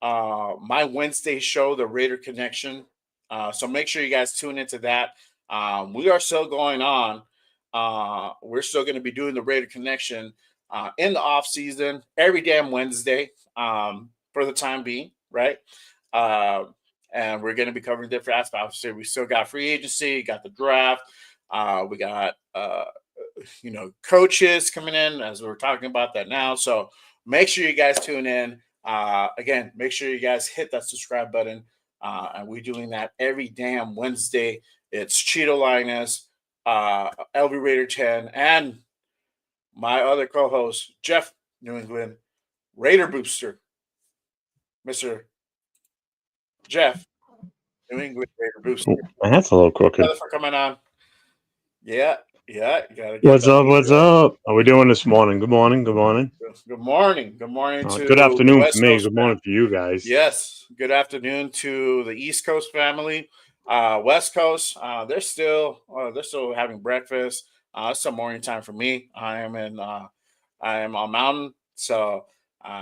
my Wednesday show, the Raider Connection. So make sure you guys tune into that. We are still going on. We're still going to be doing the Raider Connection in the off season every damn Wednesday for the time being, right? Uh, and we're going to be covering different aspects. Obviously, we still got free agency, got the draft, we got coaches coming in as we're talking about that now. So make sure you guys tune in. Again, make sure you guys hit that subscribe button. And we're doing that every damn Wednesday. It's Cheeto Linus, LV Raider 10, and my other co-host, Jeff New England Raider Booster, Mr. Jeff New England Raider Booster. That's a little crooked. Thanks for coming on. Yeah. You gotta get What's that. up? What's up? How we doing this morning? Good morning. Good morning. Good morning. Good morning to Good afternoon West for me. Coast Good morning for you guys. Yes. Good afternoon to the East Coast family. West Coast, they're still having breakfast. It's still morning time for me. I am on mountain, so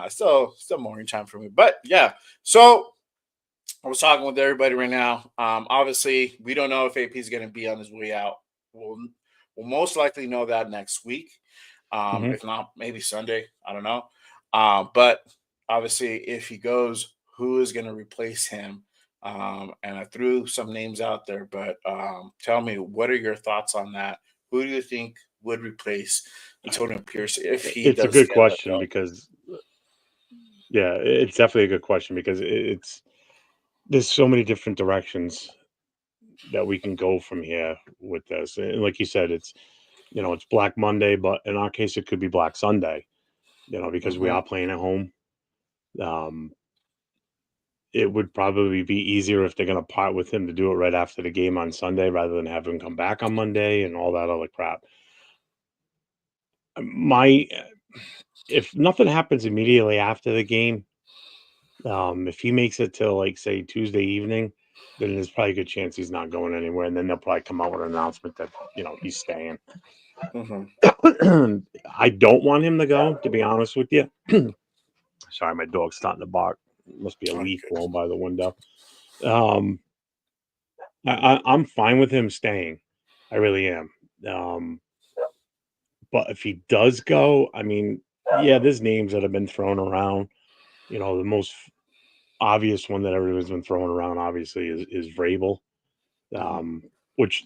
still morning time for me. But yeah, so I was talking with everybody right now. Obviously, we don't know if AP is going to be on his way out. We'll most likely know that next week. If not, maybe Sunday. I don't know. But obviously, if he goes, who is going to replace him? And I threw some names out there, but tell me, what are your thoughts on that? Who do you think would replace Antonio Pierce if he It's does a good get let question go? because, yeah, it's definitely a good question because there's so many different directions that we can go from here with this. And like you said, it's Black Monday, but in our case, it could be Black Sunday. Because we Mhm. are playing at home. Um, it would probably be easier if they're going to part with him to do it right after the game on Sunday rather than have him come back on Monday and all that other crap. My If nothing happens immediately after the game, if he makes it till like say Tuesday evening, then there's probably a good chance he's not going anywhere, and then they'll probably come out with an announcement that he's staying. Mhm. I don't want him to go, to be honest with you. Sorry, my dog's starting to bark. Must be a leaf Okay. blowing by the window. Um, I'm fine with him staying. I really am. Um, but if he does go, I mean, yeah, there's names that have been thrown around. The most obvious one that everyone's been throwing around, obviously, is Vrabel, Mhm. which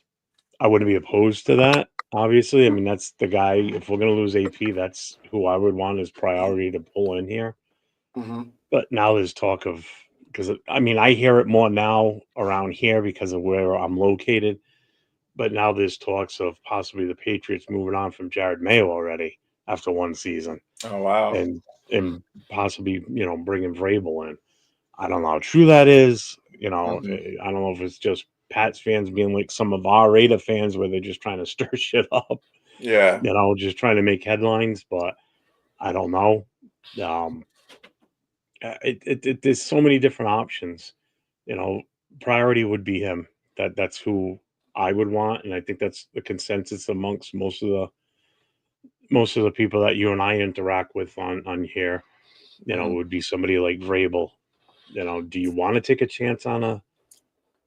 I wouldn't be opposed to that. Obviously, I mean, that's the guy. If we're going to lose AP, that's who I would want as priority to pull in here. Mhm. But now there's talk of, because I mean, I hear it more now around here because of where I'm located. But now there's talks of possibly the Patriots moving on from Jared Mayo already after one season, Oh wow. and possibly bringing Vrabel in. I don't know how true that is. Mhm. I don't know if it's just Pats fans being like some of our Raider fans where they're just trying to stir shit up, Yeah. just trying to make headlines. But I don't know. Um, there's so many different options. You know, Priority would be him. That's who I would want, and I think that's the consensus amongst most of the people that you and I interact with on here. Mhm. Would be somebody like Vrabel. Do you want to take a chance on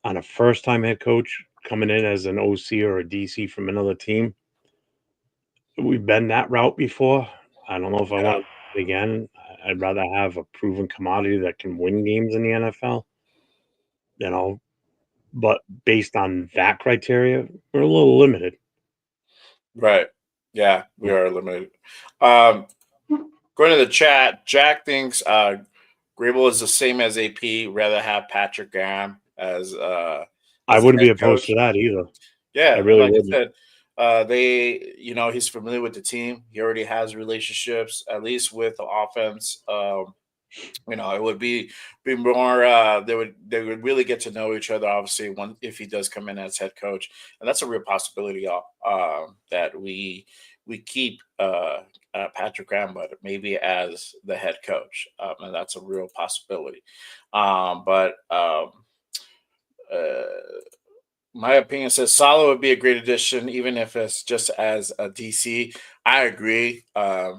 a first time head coach coming in as an OC or a DC from another team? We've been that route before. I don't know if I Yeah. want to do it again. I'd rather have a proven commodity that can win games in the NFL. You know, but based on that criteria, we're a little limited. Right. Yeah, we are limited. Um, Going to the chat, Jack thinks Grable is the same as AP. Rather have Patrick Graham I as the wouldn't head be opposed coach. to that either. I Yeah, really like I wouldn't. said, he's familiar with the team. He already has relationships, at least with the offense. It would be more. They would really get to know each other. Obviously, one if he does come in as head coach, and that's a real possibility. That we keep Patrick Graham, but maybe as the head coach, and that's a real possibility. But uh, my opinion says Salo would be a great addition, even if it's just as a DC. I agree. I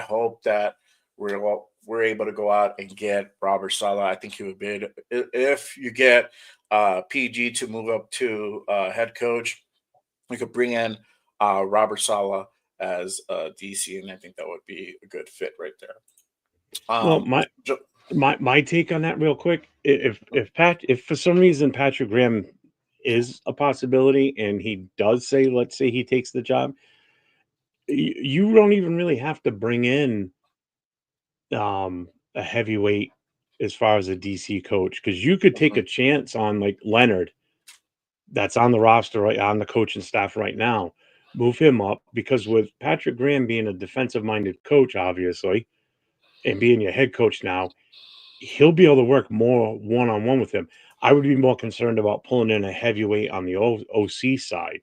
hope that we're we're able to go out and get Robert Sala, I think he would be. If you get PG to move up to head coach, we could bring in Robert Sala as DC, and I think that would be a good fit right there. Well, Um, ju- my take on that real quick, if for some reason Patrick Graham is a possibility and he does say, let's say he takes the job, you don't even really have to bring in a heavyweight as far as a DC coach, because you could take mhm, a chance on like Leonard that's on the roster, right, on the coaching staff right now, move him up, because with Patrick Graham being a defensive minded coach, obviously, and being your head coach now, he'll be able to work more one on one with him. I would be more concerned about pulling in a heavyweight on the OC side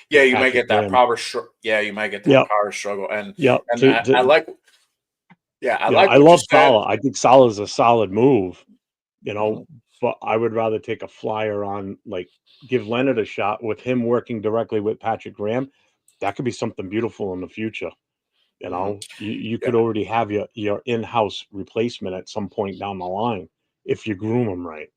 yeah, with you might Patrick get that Graham. yeah, you might get that Yep, power struggle, and yep. and I like I Yeah, like I what you love said. Salah. I think Salah is a solid move, you Mhm, know, but I would rather take a flyer on, like, give Leonard a shot with him working directly with Patrick Graham. That could be something beautiful in the future. You mhm, know, you yeah. could already have your in-house replacement at some point down the line if you groom them right,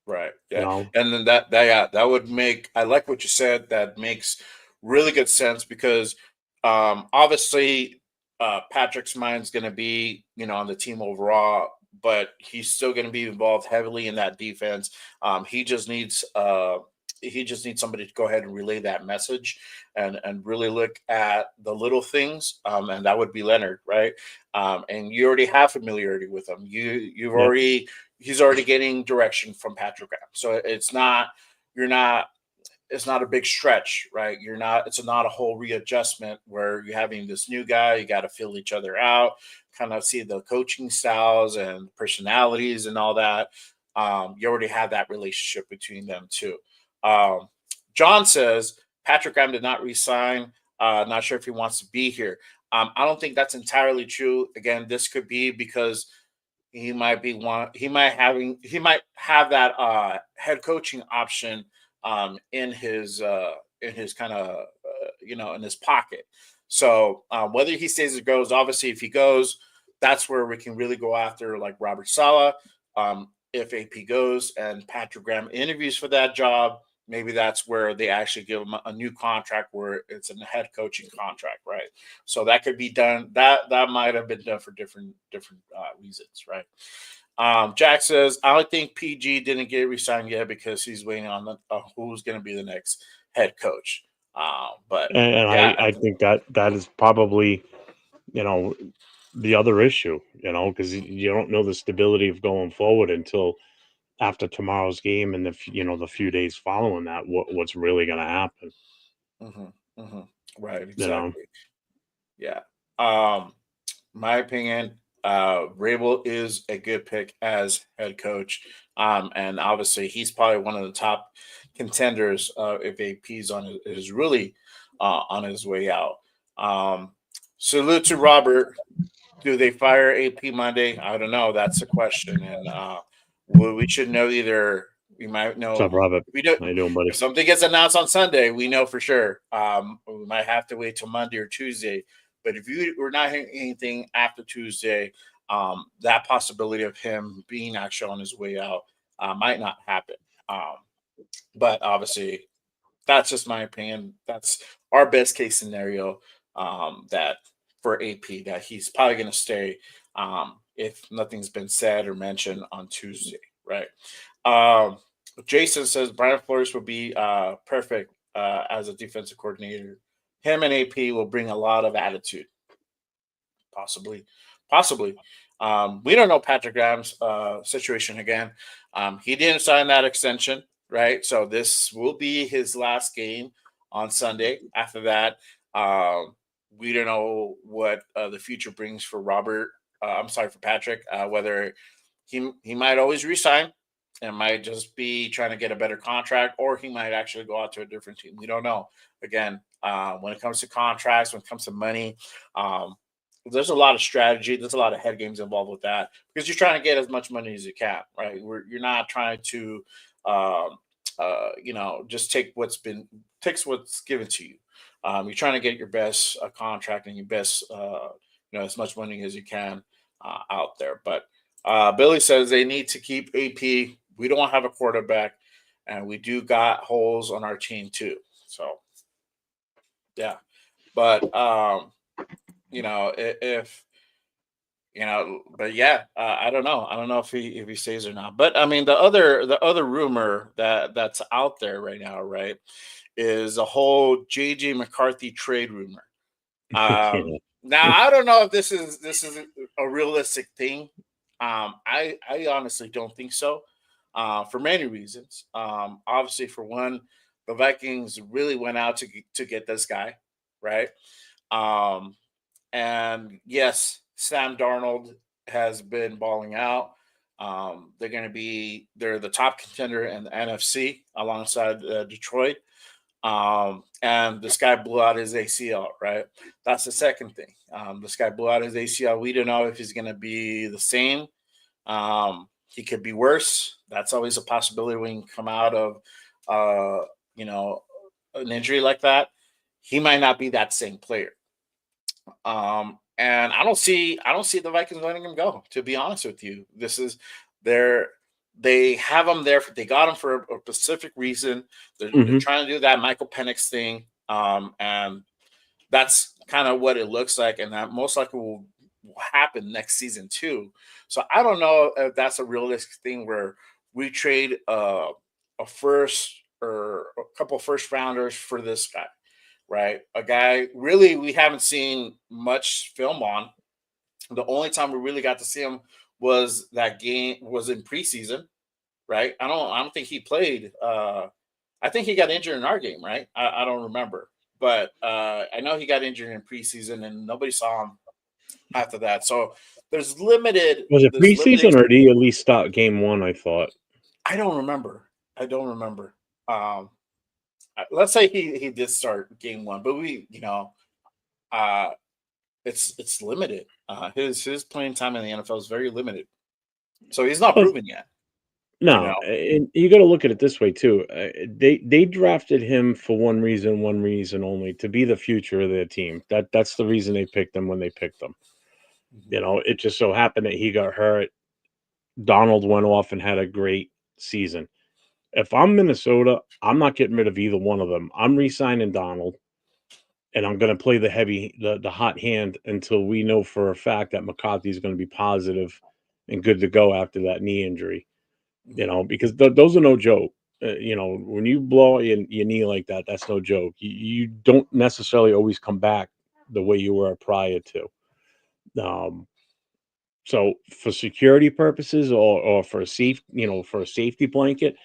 Right. you Yeah. know? And then that yeah, that would make I like what you said. That makes really good sense because obviously Patrick's mind's gonna be, on the team overall, but he's still gonna be involved heavily in that defense. He just needs somebody to go ahead and relay that message and really look at the little things. And that would be Leonard, right? And you already have familiarity with him. You've Yep. already he's already getting direction from Patrick Graham. So you're not it's not a big stretch, right? It's not a whole readjustment where you're having this new guy, you got to fill each other out, kind of see the coaching styles and personalities and all that. You already have that relationship between them too. Um, John says Patrick Graham did not resign. Not sure if he wants to be here. I don't think that's entirely true. Again, this could be because he might have that head coaching option in his kind of in his pocket. So whether he stays or goes, obviously if he goes, that's where we can really go after like Robert Sala. If AP goes and Patrick Graham interviews for that job, maybe that's where they actually give him a new contract where it's a head coaching contract, right? So that could be done. That might have been done for different reasons, right? Jack says, I don't think PG didn't get re-signed yet because he's waiting on who's going to be the next head coach. But And yeah, I think that is probably, you know, the other issue, because you don't know the stability of going forward until after tomorrow's game and the few days following that, what's really going to happen, hmm hmm right, you know? exactly. Yeah. Um, my opinion, Rabel is a good pick as head coach. And obviously he's probably one of the top contenders if AP's is really on his way out. Um, salute to Robert. Do they fire AP Monday? I don't know. That's the question. And we should know either. We might What's up, know. Robert? We do. How you doing, buddy? If something gets announced on Sunday, we know for sure. We might have to wait till Monday or Tuesday. But if we're not hearing anything after Tuesday, that possibility of him being actually on his way out might not happen. Um, but obviously, that's just my opinion. That's our best case scenario. That for AP, that he's probably going to stay if nothing's been said or mentioned on Tuesday, right? Um, Jason says Brian Flores will be perfect as a defensive coordinator. Him and AP will bring a lot of attitude. Possibly, possibly. We don't know Patrick Graham's situation again. He didn't sign that extension, right? So this will be his last game on Sunday. After that, we don't know what the future brings for Robert. I'm sorry for Patrick. Whether he might always resign and might just be trying to get a better contract, or he might actually go out to a different team. We don't know. Again, when it comes to contracts, when it comes to money, there's a lot of strategy. There's a lot of head games involved with that because you're trying to get as much money as you can, right? You're not trying to, um, just takes what's given to you. You're trying to get your best contract and your best, as much money as you can. out there. But Billy says they need to keep AP. We don't have a quarterback, and we do got holes on our team too. So yeah, but if but yeah, I don't know. I don't know if he stays or not. But I mean, the other rumor that's out there right now, right, is a whole JJ McCarthy trade rumor. Now I don't know if this is a realistic thing. I honestly don't think so, for many reasons. Obviously, for one, the Vikings really went out to get this guy, right? Um, and yes, Sam Darnold has been balling out. They're the top contender in the NFC alongside Detroit. And this guy blew out his ACL, right? That's the second thing. This guy blew out his ACL. We don't know if he's going to be the same. He could be worse. That's always a possibility when you come out of, uh, you know, an injury like that. He might not be that same player. And I don't see the Vikings letting him go. To be honest with you, this is their they have him there. They got him for a specific reason. They're Hmm. trying to do that Michael Penix thing, and that's kind of what it looks like, and that most likely will happen next season too. So I don't know if that's a realistic thing where we trade a first or a couple first rounders for this guy, right? A guy really we haven't seen much film on. The only time we really got to see him was in preseason, right? I don't think he played. I think he got injured in our game, right? I don't remember, but I know he got injured in preseason, and nobody saw him after that. So there's limited. Was it There's limited. preseason or did he at least start game one? I thought. I don't remember. I don't remember. Um, let's say he did start game one, but uh, it's limited. His playing time in the NFL is very limited, so he's not Well, proven yet. You no, know. and you got to look at it this way too. They drafted him for one reason only, to be the future of their team. That's the reason they picked him when they picked him. Mhm. You know, it just so happened that he got hurt. Donald went off and had a great season. If I'm Minnesota, I'm not getting rid of either one of them. I'm re-signing Donald, and I'm going to play the hot hand until we know for a fact that McCarthy is going to be positive and good to go after that knee injury. You Mhm. know, because those are no joke. You know, when you blow out your knee like that, that's no joke. You don't necessarily always come back the way you were prior to. Um, so for security purposes or for a for a safety blanket,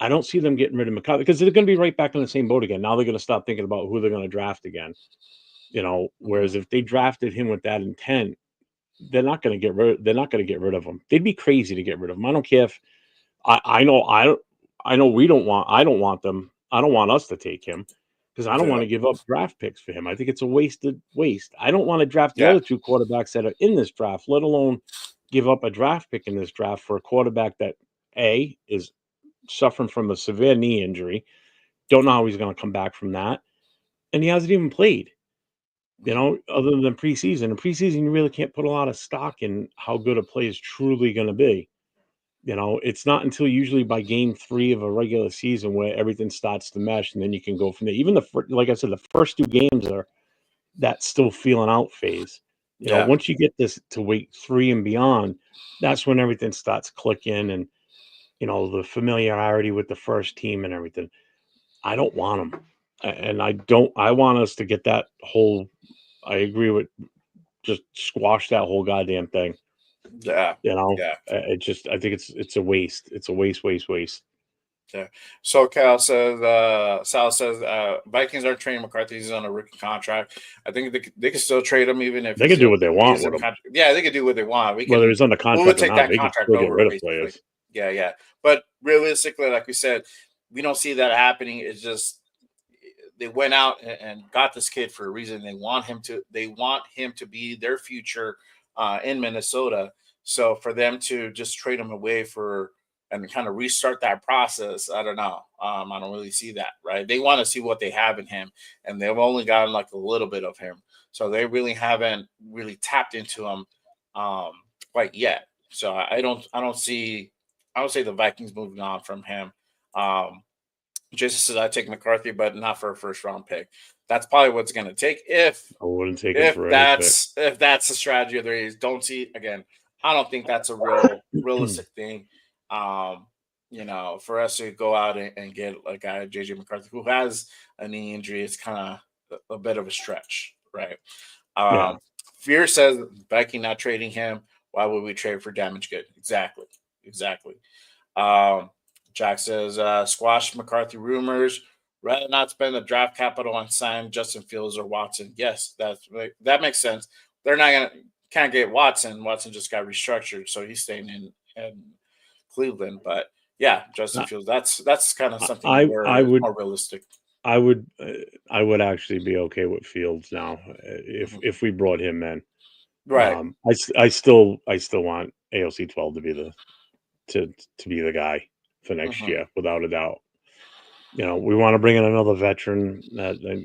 I don't see them getting rid of McCarthy because they're going to be right back in the same boat again. Now they're going to start thinking about who they're going to draft again. You know, Mhm. whereas if they drafted him with that intent, they're not going to get rid of him. They'd be crazy to get rid of him. I don't care if I know I don't want them. I don't want us to take him because I don't Yeah. want to give up draft picks for him. I think it's a wasted waste. I don't want to draft the Yeah. other two quarterbacks that are in this draft, let alone give up a draft pick in this draft for a quarterback that A is suffering from a severe knee injury. Don't know how he's going to come back from that, and he hasn't even played. You Mhm. know, other than preseason. In preseason, you really can't put a lot of stock in how good a play is truly going to be. You know, it's not until usually by game 3 of a regular season where everything starts to mesh, and then you can go from there. Even like I said, the first 2 games are that still feeling out phase. You know, Yeah. once you get this to week 3 and beyond, that's when everything starts clicking and, the familiarity with the first team and everything. I don't want them. And I want us to get that whole, I agree with, just squash that whole goddamn thing. Yeah. Yeah. I think it's a waste. It's a waste. Yeah. So Sal says Vikings are trading McCarthy. He's on a rookie contract. I think they can still trade him even if They can do what they he want is a with him. contract. Yeah, they can do what they want. Whether he's under We would contract or take not, that they can contract still get over rid of basically. players. Yeah, yeah. But realistically, like we said, we don't see that happening. It's just they went out and got this kid for a reason. They want him to be their future in Minnesota. So for them to just trade him away for and kind of restart that process, I don't know. I don't really see that, right? They want to see what they have in him, and they've only gotten like a little bit of him, so they really haven't really tapped into him. Um, quite yet. So I don't see the Vikings moving on from him. Um, Jason says I take McCarthy, but not for a first round pick. That's probably what's going to take I wouldn't take him for any pick. if that's the strategy of the Rays. Don't see again. I don't think that's a realistic thing. Um, for us to go out and get a guy JJ McCarthy who has a knee injury, it's kind of a bit of a stretch, right? Yeah. Um, Fear says Viking not trading him. Why would we trade for damage good? Exactly, exactly. Um, Jack says, squash McCarthy rumors. Rather not spend the draft capital on sign Justin Fields or Watson. Yes, that makes sense. They're not gonna can't get Watson. Watson just got restructured, so he's staying in Cleveland. But yeah, Justin I Fields. That's kind of something I where I it's would more realistic. I would I would actually be okay with Fields now Mhm. if we brought him in. Right. I still want ALC 12 to to be the guy for next Hmm. year without a doubt. We want to bring in another veteran.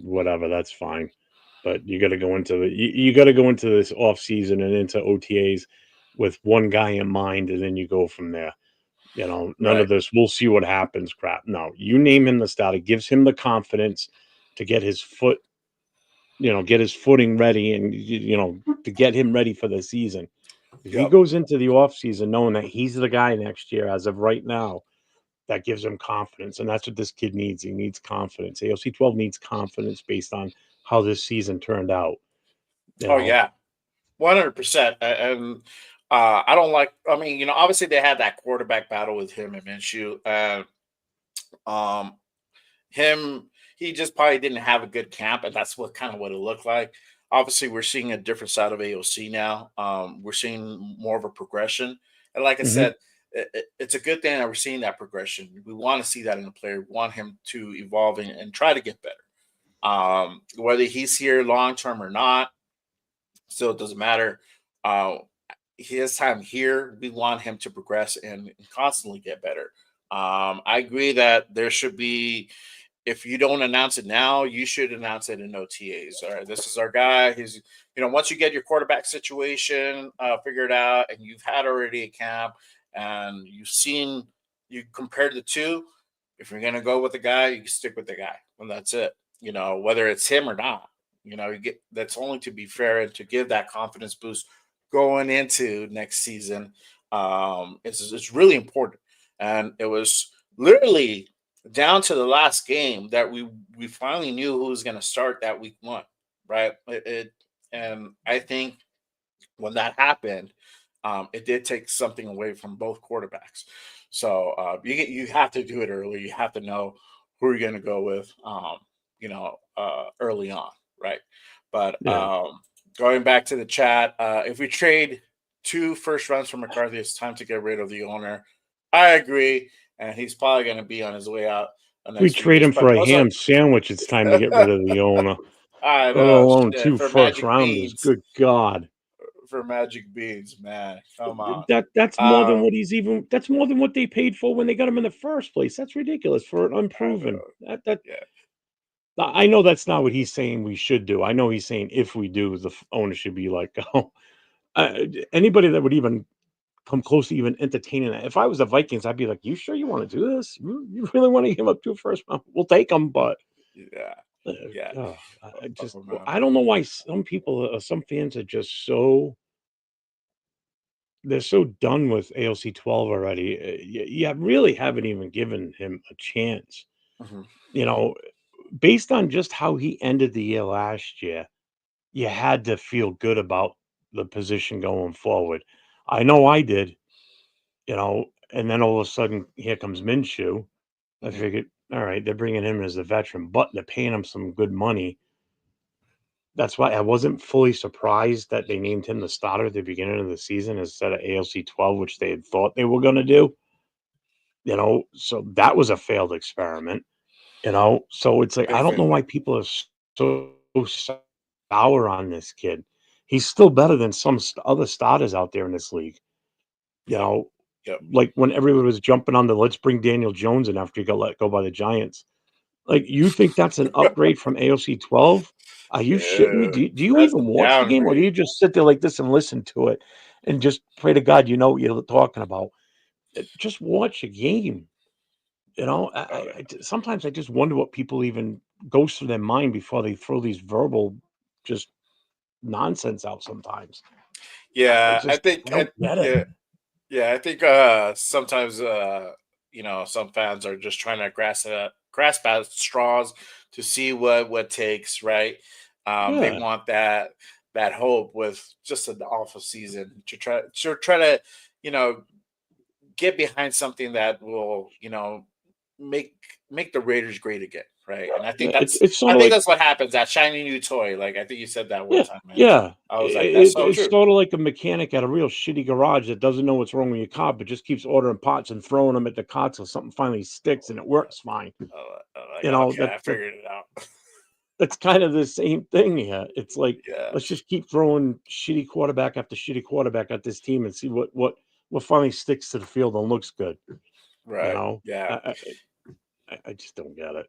Whatever, that's fine. But you got to go into this off season and into OTAs with one guy in mind, and then you go from there. None Right. of this. We'll see what happens. Crap. No, you name him the starter. Gives him the confidence to get his footing ready, and to get him ready for the season. If he Yep. goes into the off season knowing that he's the guy next year, as of right now, that gives him confidence, and that's what this kid needs. He needs confidence. AOC 12 needs confidence based on how this season turned out. You Oh know, yeah. 100%. And I don't like. I mean, obviously they had that quarterback battle with him and Minshew, and um, him he just probably didn't have a good camp, and that's what it looked like. Obviously, we're seeing a different side of AOC now. We're seeing more of a progression, and like I hmm said, it's a good thing that we're seeing that progression. We want to see that in a player. We want him to evolve and try to get better. Whether he's here long term or not, still it doesn't matter. Uh, his time here, we want him to progress and constantly get better. I agree that there should be, if you don't announce it now, you should announce it in OTAs. All right, this is our guy. Once you get your quarterback situation figured out and you've had already a camp and you compared the two, if you're going to go with the guy, you can stick with the guy. And that's it. Whether it's him or not, you get that's only to be fair and to give that confidence boost going into next season. It's really important. And it was literally down to the last game that we finally knew who was going to start that week one, right? And I think when that happened, it did take something away from both quarterbacks. So you have to do it early. You have to know who you're going to go with, early on, right? But yeah. going back to the chat, if we trade two first rounds for McCarthy, it's time to get rid of the owner. I agree, and he's probably going to be on his way out the We next few trade years. him But for a those are, ham sandwich. It's time to get rid of the owner. I Let know, alone shit, two for first Magic rounders. Beans, Good God. man, come on. That's more than Um, what that's more than what they paid for when they got him in the first place. That's ridiculous for an I unproven. know, That yeah, I know that's not what he's saying we should do. I know he's saying if we do, the owner should be like, oh, anybody that would even come close to even entertaining that. If I was the Vikings, I'd be like, you sure you want to do this? You really want to give up 2 first round? We'll take them, but yeah, uh, yeah. God, I just Man. I don't know why some fans are just they're so done with ALC 12 already. You really haven't even given him a chance. Mhm. You know, based on just how he ended the year last year, you had to feel good about the position going forward. I know I did, and then all of a sudden, here comes Minshew. I Mhm. figured, all right, they're bringing him as a veteran, but they're paying him some good money. That's why I wasn't fully surprised that they named him the starter at the beginning of the season instead of ALC 12, which they had thought they were going to do. So that was a failed experiment. So it's like I don't know Definitely. why people are so sour on this kid. He's still better than some other starters out there in this league. You Yep. know, Yep. like when everyone was jumping on the let's bring Daniel Jones in after he got let go by the Giants. Like, you think that's an upgrade from AOC 12? Are you shitting me? Yeah, Do you that's even a watch the game, or do downgrade. you just sit there like this and listen to it? and just pray to God you know what you're talking about. Just watch a game. You know, sometimes I just wonder what people even goes through their mind before they throw these verbal just nonsense out sometimes. Yeah, I don't get it. yeah, yeah, I think sometimes some fans are just trying to grasp at straws to see what takes, right? They Yeah. want that hope with just an awful season to try to you know get behind something that will make make the Raiders great again, right? And Yeah, it's I sort of think like that's what happens. That shiny new toy, like I think you said that one yeah, time, man. yeah. I was like, that's so It's true. sort of like a mechanic at a real shitty garage that doesn't know what's wrong with your car, but just keeps ordering parts and throwing them at the car till something finally sticks and it works fine. Like, You know, okay, I figured it out. that's kind of the same thing here. It's like, Yeah, let's just keep throwing shitty quarterback after shitty quarterback at this team and see what finally sticks to the field and looks good. You right. know, Yeah, I just don't get it.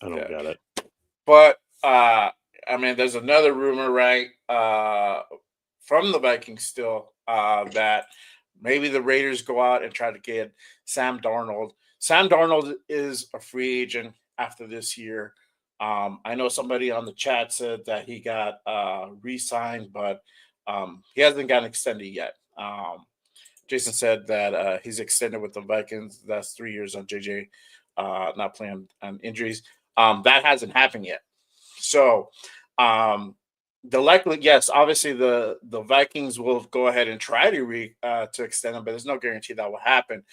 I don't yeah. get it. But I mean, there's another rumor, right? From the Vikings still that maybe the Raiders go out and try to get Sam Darnold. Sam Darnold is a free agent after this year. I know somebody on the chat said that he got re-signed, but he hasn't gotten extended yet. Jason said that he's extended with the Vikings. That's 3 years on JJ, not playing on injuries. That hasn't happened yet. So, the likely yes, obviously the Vikings will go ahead and try to extend him, but there's no guarantee that will happen.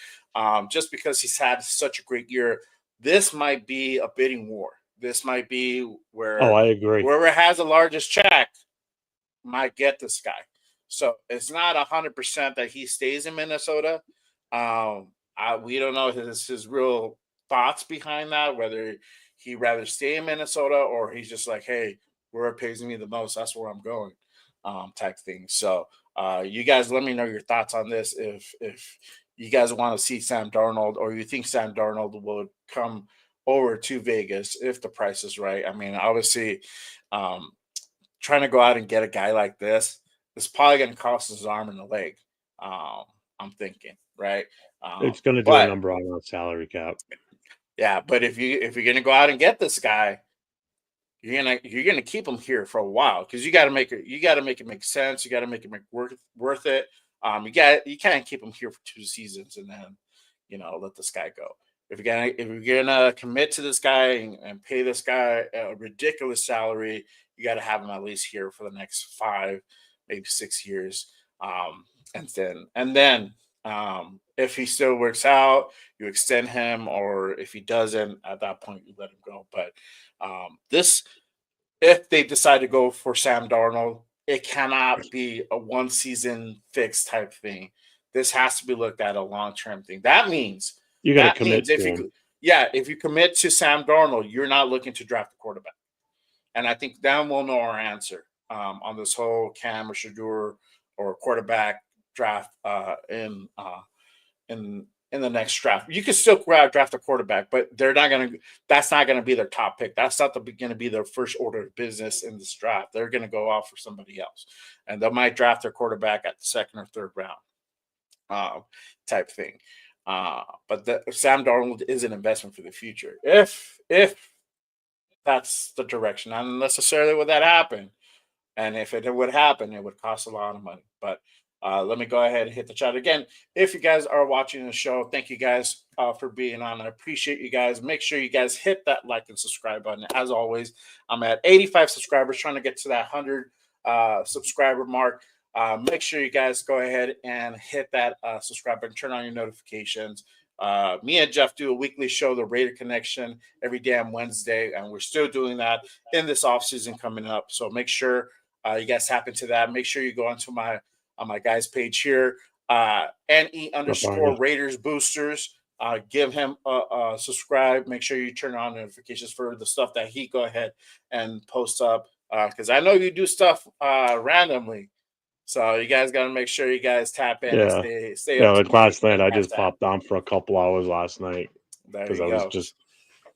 Just because he's had such a great year, this might be a bidding war. This might be Oh, where I agree. whoever has the largest check might get this guy. So it's not 100% that he stays in Minnesota. We don't know his real thoughts behind that, whether he rather stay in Minnesota or he's just like, hey, where it pays me the most, that's where I'm going, type thing. So you guys, let me know your thoughts on this. If you guys want to see Sam Darnold or you think Sam Darnold will come over to Vegas if the price is right. I mean, obviously, um, trying to go out and get a guy like this is probably going to cost his arm and a leg. Um, I'm thinking, right? It's going to do a But number on our salary cap. yeah, but if you're going to go out and get this guy, you're gonna keep him here for a while because you got to make it make sense. You got to make it make worth it. You can't keep him here for 2 seasons and then let this guy go. If you're gonna commit to this guy and pay this guy a ridiculous salary, you got to have him at least here for the next 5, maybe 6 years. And then if he still works out, you extend him, or if he doesn't, at that point you let him go. But this if they decide to go for Sam Darnold, it cannot be a 1 season fix type thing. This has to be looked at a long term thing. You got to That commit means to him. if you commit to Sam Darnold, you're not looking to draft a quarterback. And I think then we'll know our answer on this whole Cam or Shadur or quarterback draft in the next draft. You can still draft a quarterback, but they're not going to. That's not going to be their top pick. That's not going to be their first order of business in this draft. They're going to go out for somebody else, and they might draft their quarterback at the second or third round, uh, type thing. But Sam Darnold is an investment for the future. If that's the direction, not necessarily would that happen. And if it would happen, it would cost a lot of money. But let me go ahead and hit the chat again. If you guys are watching the show, thank you guys for being on. I appreciate you guys. Make sure you guys hit that like and subscribe button. As always, I'm at 85 subscribers, trying to get to that 100 subscriber mark. Make sure you guys go ahead and hit that subscribe button, turn on your notifications. Me and Jeff do a weekly show, The Raider Connection, every damn Wednesday, and we're still doing that in this off season coming up. So make sure you guys tap into that. Make sure you go onto my guy's page here, NE Up on you. underscore Raiders Boosters. Give him a subscribe. Make sure you turn on notifications for the stuff that he go ahead and post up. Because I know you do stuff randomly. So you guys got to make sure you guys tap in and Yeah. stay Yeah, up to like date last night, and I catch just that. popped on for a couple hours last night There because you I was go. just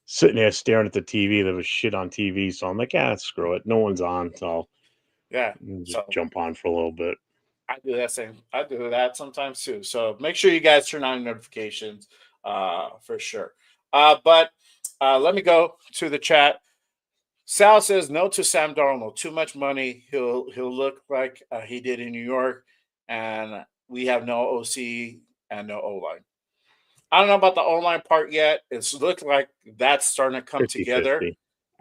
sitting there staring at the TV. There was shit on TV, so I'm like, screw it. No one's on, so Yeah. just So jump on for a little bit. I do that same. I do that sometimes too. So make sure you guys turn on notifications, for sure. But let me go to the chat. Sal says no to Sam Darnold. Too much money. He'll look like he did in New York, and we have no OC and no O line. I don't know about the O line part yet. It's looked like that's starting to come together.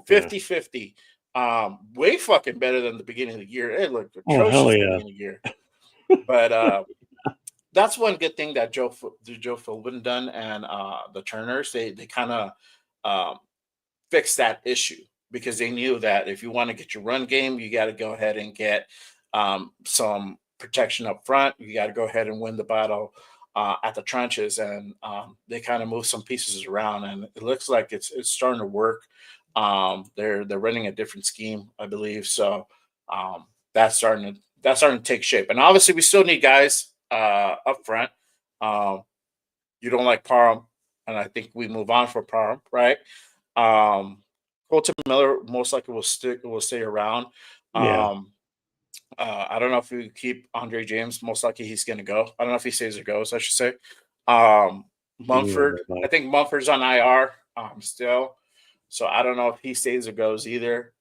50-50. Yeah. 50-50. Way fucking better than the beginning of the year. It looked Oh, hell atrocious at the yeah. beginning of the year. But that's one good thing that Joe Philbin done and the Turners. They kind of um, fixed that issue because they knew that if you want to get your run game, you got to go ahead and get some protection up front. You got to go ahead and win the battle at the trenches, and they kind of move some pieces around, and it looks like it's starting to work. They're running a different scheme, I believe. So that's starting to take shape, and obviously we still need guys up front. Um, you don't like Parham, and I think we move on for Parham, right? Um, Colton Miller most likely will stay around. Yeah. Um, I don't know if we keep Andre James. Most likely he's going to go. I don't know if he stays or goes. I should say. Um, You never Mumford. I know. think Mumford's on IR still, so I don't know if he stays or goes either.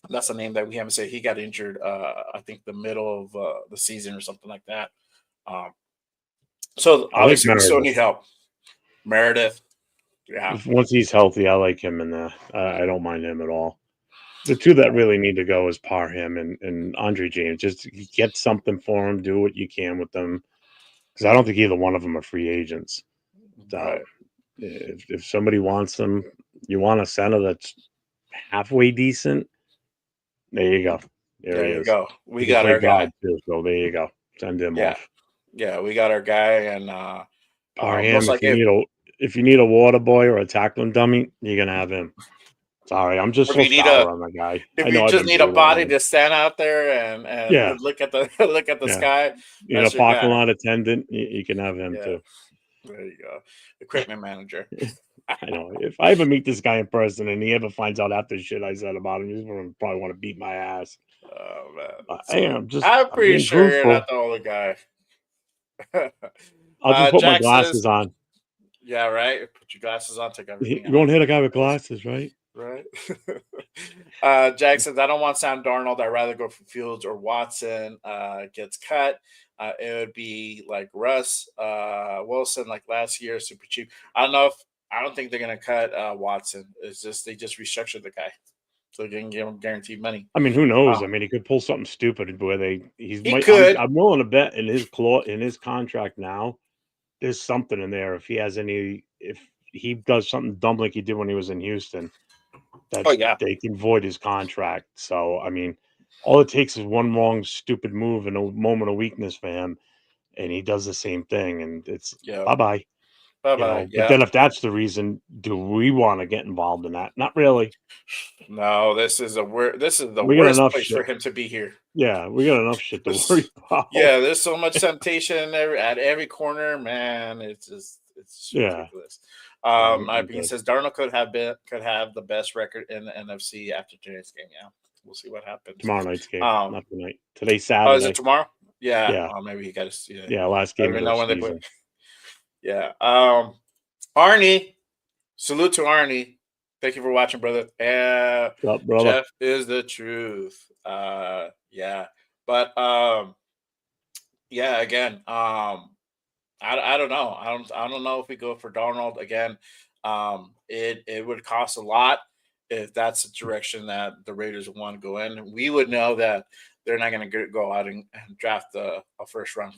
That's a name that we haven't said. He got injured. I think the middle of the season or something like that. Um, so I like obviously we still Meredith. need help. Meredith. Yeah. Once he's healthy, I like him in there. I don't mind him at all. The two that really need to go is Parham and Andre James. Just get something for him. Do what you can with them because I don't think either one of them are free agents. So Right. if somebody wants them, you want a center that's halfway decent. There you go. There he There you is. go. He We can got play our guy. guard too. So there you go. Send him Yeah. off. Yeah, we got our guy, and most Parham. like if If you need a water boy or a tackling dummy, you're gonna have him. Sorry, I'm just if so you need a sour on the guy. if I you know I've just been need a brutal on body him. to stand out there and Yeah, look at the look at the yeah. sky, You know, that's your parking guy. lot attendant, you can have him Yeah, too. there you go. Equipment manager. I know. If I ever meet this guy in person and he ever finds out after the shit I said about him, he's gonna probably want to beat my ass. Oh man, that's I funny. am just I'm I'm pretty being sure you're not truthful. the only guy. I'll just put my Jack says, glasses on. "Yeah, right. Put your glasses on, take everything You out." won't hit a guy with glasses, right? Right. Jack says, I don't want Sam Darnold. I'd rather go for Fields or Watson gets cut. It would be like Russ Wilson, like last year, super cheap. I don't think they're gonna cut Watson. It's just they just restructured the guy so they can give him guaranteed money. I mean, who knows? I Um, mean, he could pull something stupid where he's he might. could. I'm willing to bet in his in his contract now. There's something in there if he does something dumb like he did when he was in Houston that Oh yeah, they can void his contract. So I mean, all it takes is one wrong stupid move and a moment of weakness for him, and he does the same thing, and it's yeah. bye bye. Bye You bye. know, but Yeah. then if that's the reason, do we want to get involved in that? Not really. No, this is the We got worst enough place for shit. him to be here. Yeah, we got enough shit to worry This, about. yeah, there's so much temptation at every corner, man. It's Yeah. ridiculous. I'm He good. says Darnold could have the best record in the NFC after today's game. Yeah, we'll see what happens. Tomorrow night's game, Um, not tonight. Today's oh, is it Saturday. tomorrow? Yeah. Yeah. Oh, maybe he got to. Yeah, Yeah, last I don't game of even the know when they play. season. Yeah. Arnie, salute to Arnie. Thank you for watching, brother. What's up, brother? Jeff is the truth. Yeah, but yeah, again, I don't know. I don't know if we go for Darnold again. It would cost a lot if that's the direction that the Raiders want to go in. We would know that they're not going to go out and draft a first round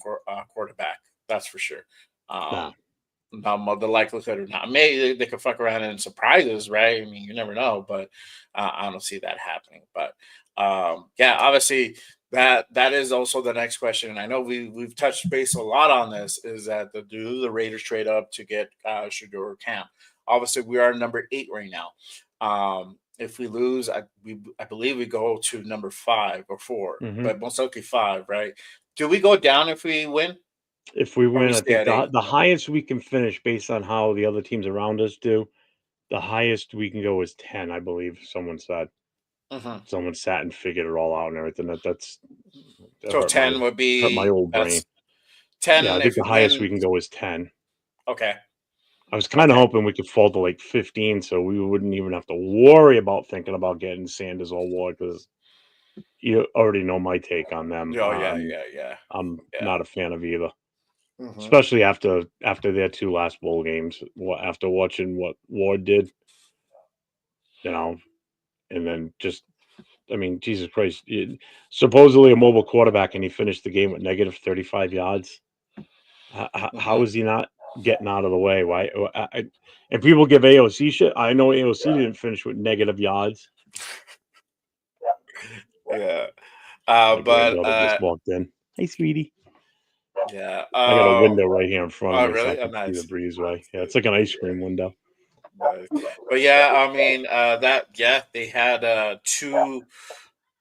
quarterback. That's for sure. Nah. Um, the likelihood or not. Maybe they could fuck around and surprise us, right? I mean, you never know, but I don't see that happening. But yeah, obviously that is also the next question. And I know we've touched base a lot on this. Is that do the Raiders trade up to get Shador Camp? Obviously, we are number 8 right now. If we lose, I believe we go to number 5 or 4, Hmm. but most likely 5, right? Do we go down if we win, If we or we win, I stay think at 8? the highest we can finish based on how the other teams around us do, the highest we can go is 10, I believe someone said. Mm-hmm. Someone sat and figured it all out and everything. That's That So 10 would hurt my be old brain. that's Yeah, 10 I think if the you highest we win. can go is 10. Okay. I was kind of Okay. hoping we could fall to like 15, so we wouldn't even have to worry about thinking about getting Sanders or Ward because you already know my take on them. Oh yeah, yeah, yeah, I'm yeah. not a fan of either, Hmm. especially after their two last bowl games. After watching what Ward did, you know, and then just I mean, Jesus Christ, supposedly a mobile quarterback, and he finished the game with negative 35 yards. How Hmm. is he not getting out of the way? Why? And people give AOC shit. I know AOC didn't finish with negative yards. Yeah. My But granddaughter just walked in. Hey, sweetie. yeah. I got a window right here in front of Oh me, so I really? Oh can see the nice. breezeway. Yeah, it's like an ice cream window. Nice. But yeah, I mean that yeah, they had two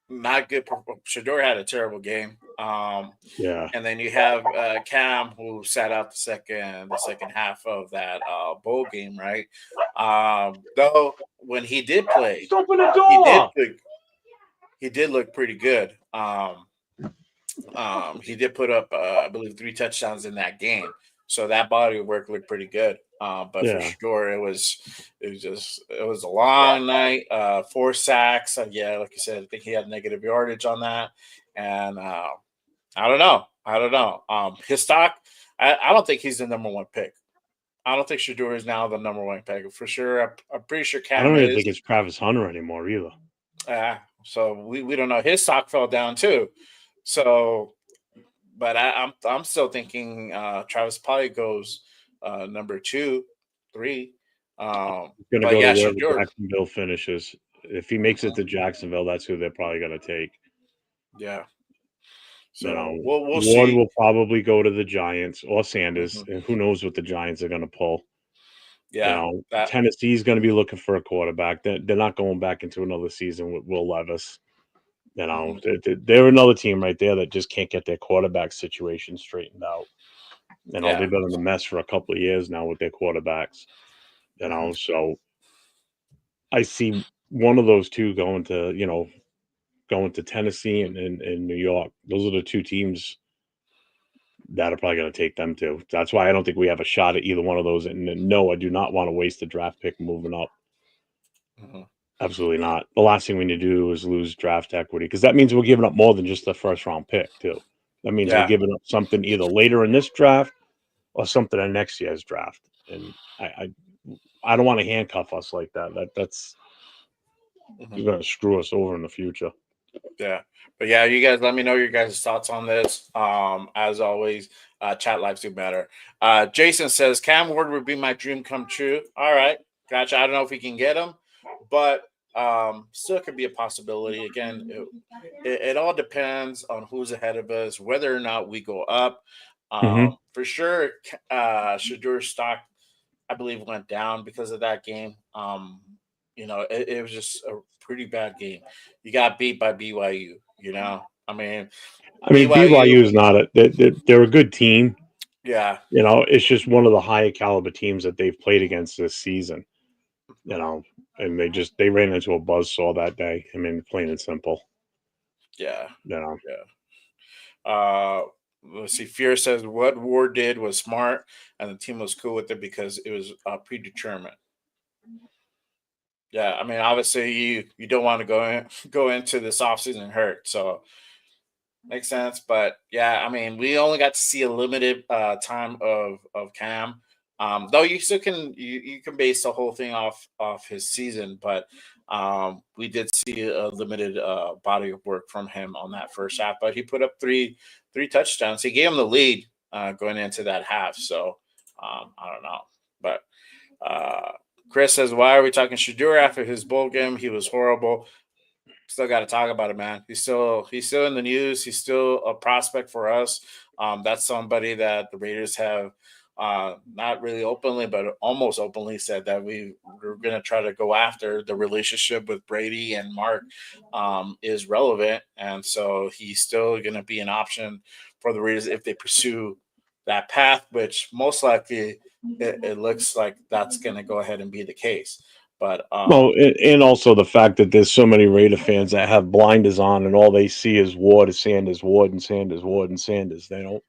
not good. Shador had a terrible game. Yeah, And then you have Cam who sat out the second half of that bowl game, right? Though when he did play, just open the he did door. look he did look pretty good. He did put up I believe 3 touchdowns in that game, so that body of work looked pretty good. But for Yeah, sure, it was a long night. 4 sacks. Yeah, like you said, I think he had negative yardage on that, and I don't know. I don't know. His stock. I don't think he's the number one pick. I don't think Shador is now the number one pick for sure. I'm pretty sure I Cam don't even is. think it's Travis Hunter anymore either. So we don't know. His stock fell down too. So, but I'm still thinking Travis probably goes number 2, 3. He's gonna But go to yeah, wherever Shador. Jacksonville finishes. If he makes it Mhm. to Jacksonville, that's who they're probably gonna take. Yeah. You So know, we'll Ward see. will probably go to the Giants or Sanders, Mhm. and who knows what the Giants are gonna pull. You Yeah. know, That. Tennessee's going to be looking for a quarterback. They're not going back into another season with Will Levis. You know, Mhm. they're another team right there that just can't get their quarterback situation straightened out. You know, Yeah. they've been in a mess for a couple of years now with their quarterbacks. You Mhm. know, so I see one of those two going to Tennessee and New York. Those are the two teams that are probably going to take them too. That's why I don't think we have a shot at either one of those. And no, I do not want to waste a draft pick moving up. Mhm. Absolutely not. The last thing we need to do is lose draft equity because that means we're giving up more than just a first round pick, too. That means we're Yeah. giving up something either later in this draft or something in next year's draft. And I don't want to handcuff us like that. That's Mhm. going to screw us over in the future. Yeah. But yeah, you guys let me know your guys' thoughts on this. As always, chat lives do better. Jason says Cam Ward would be my dream come true. All right. Gotcha. I don't know if we can get him, but still could be a possibility. Again, it all depends on who's ahead of us, whether or not we go up. Hmm. For sure, Shadur's stock, I believe, went down because of that game. It was just a pretty bad game. You got beat by BYU. I mean, I mean, BYU. BYU is not they're a good team. Yeah, You know, it's just one of the high caliber teams that they've played against this season. You know, and they ran into a buzzsaw that day. I mean, plain and simple. yeah, You know, yeah. Let's see. Fear says what Ward did was smart, and the team was cool with it because it was predetermined. Yeah, I mean, obviously you don't want to go into this offseason hurt, so makes sense. But yeah, I mean, we only got to see a limited time of Cam. Though you still you can base the whole thing off his season, but we did see a limited body of work from him on that first half. But he put up three touchdowns. He gave him the lead going into that half. So I don't know, but uh, Chris says, "Why are we talking Shadur after his bowl game? He was horrible." Still got to talk about it, man. He's still in the news. He's still a prospect for us. That's somebody that the Raiders have not really openly, but almost openly said that we're going to try to go after. The relationship with Brady and Mark is relevant, and so he's still going to be an option for the Raiders if they pursue that path, which most likely it looks like that's going to go ahead and be the case. But Well, and also the fact that there's so many Raider fans that have blinders on and all they see is Ward, Sanders, Ward, and Sanders, Ward, and Sanders. They don't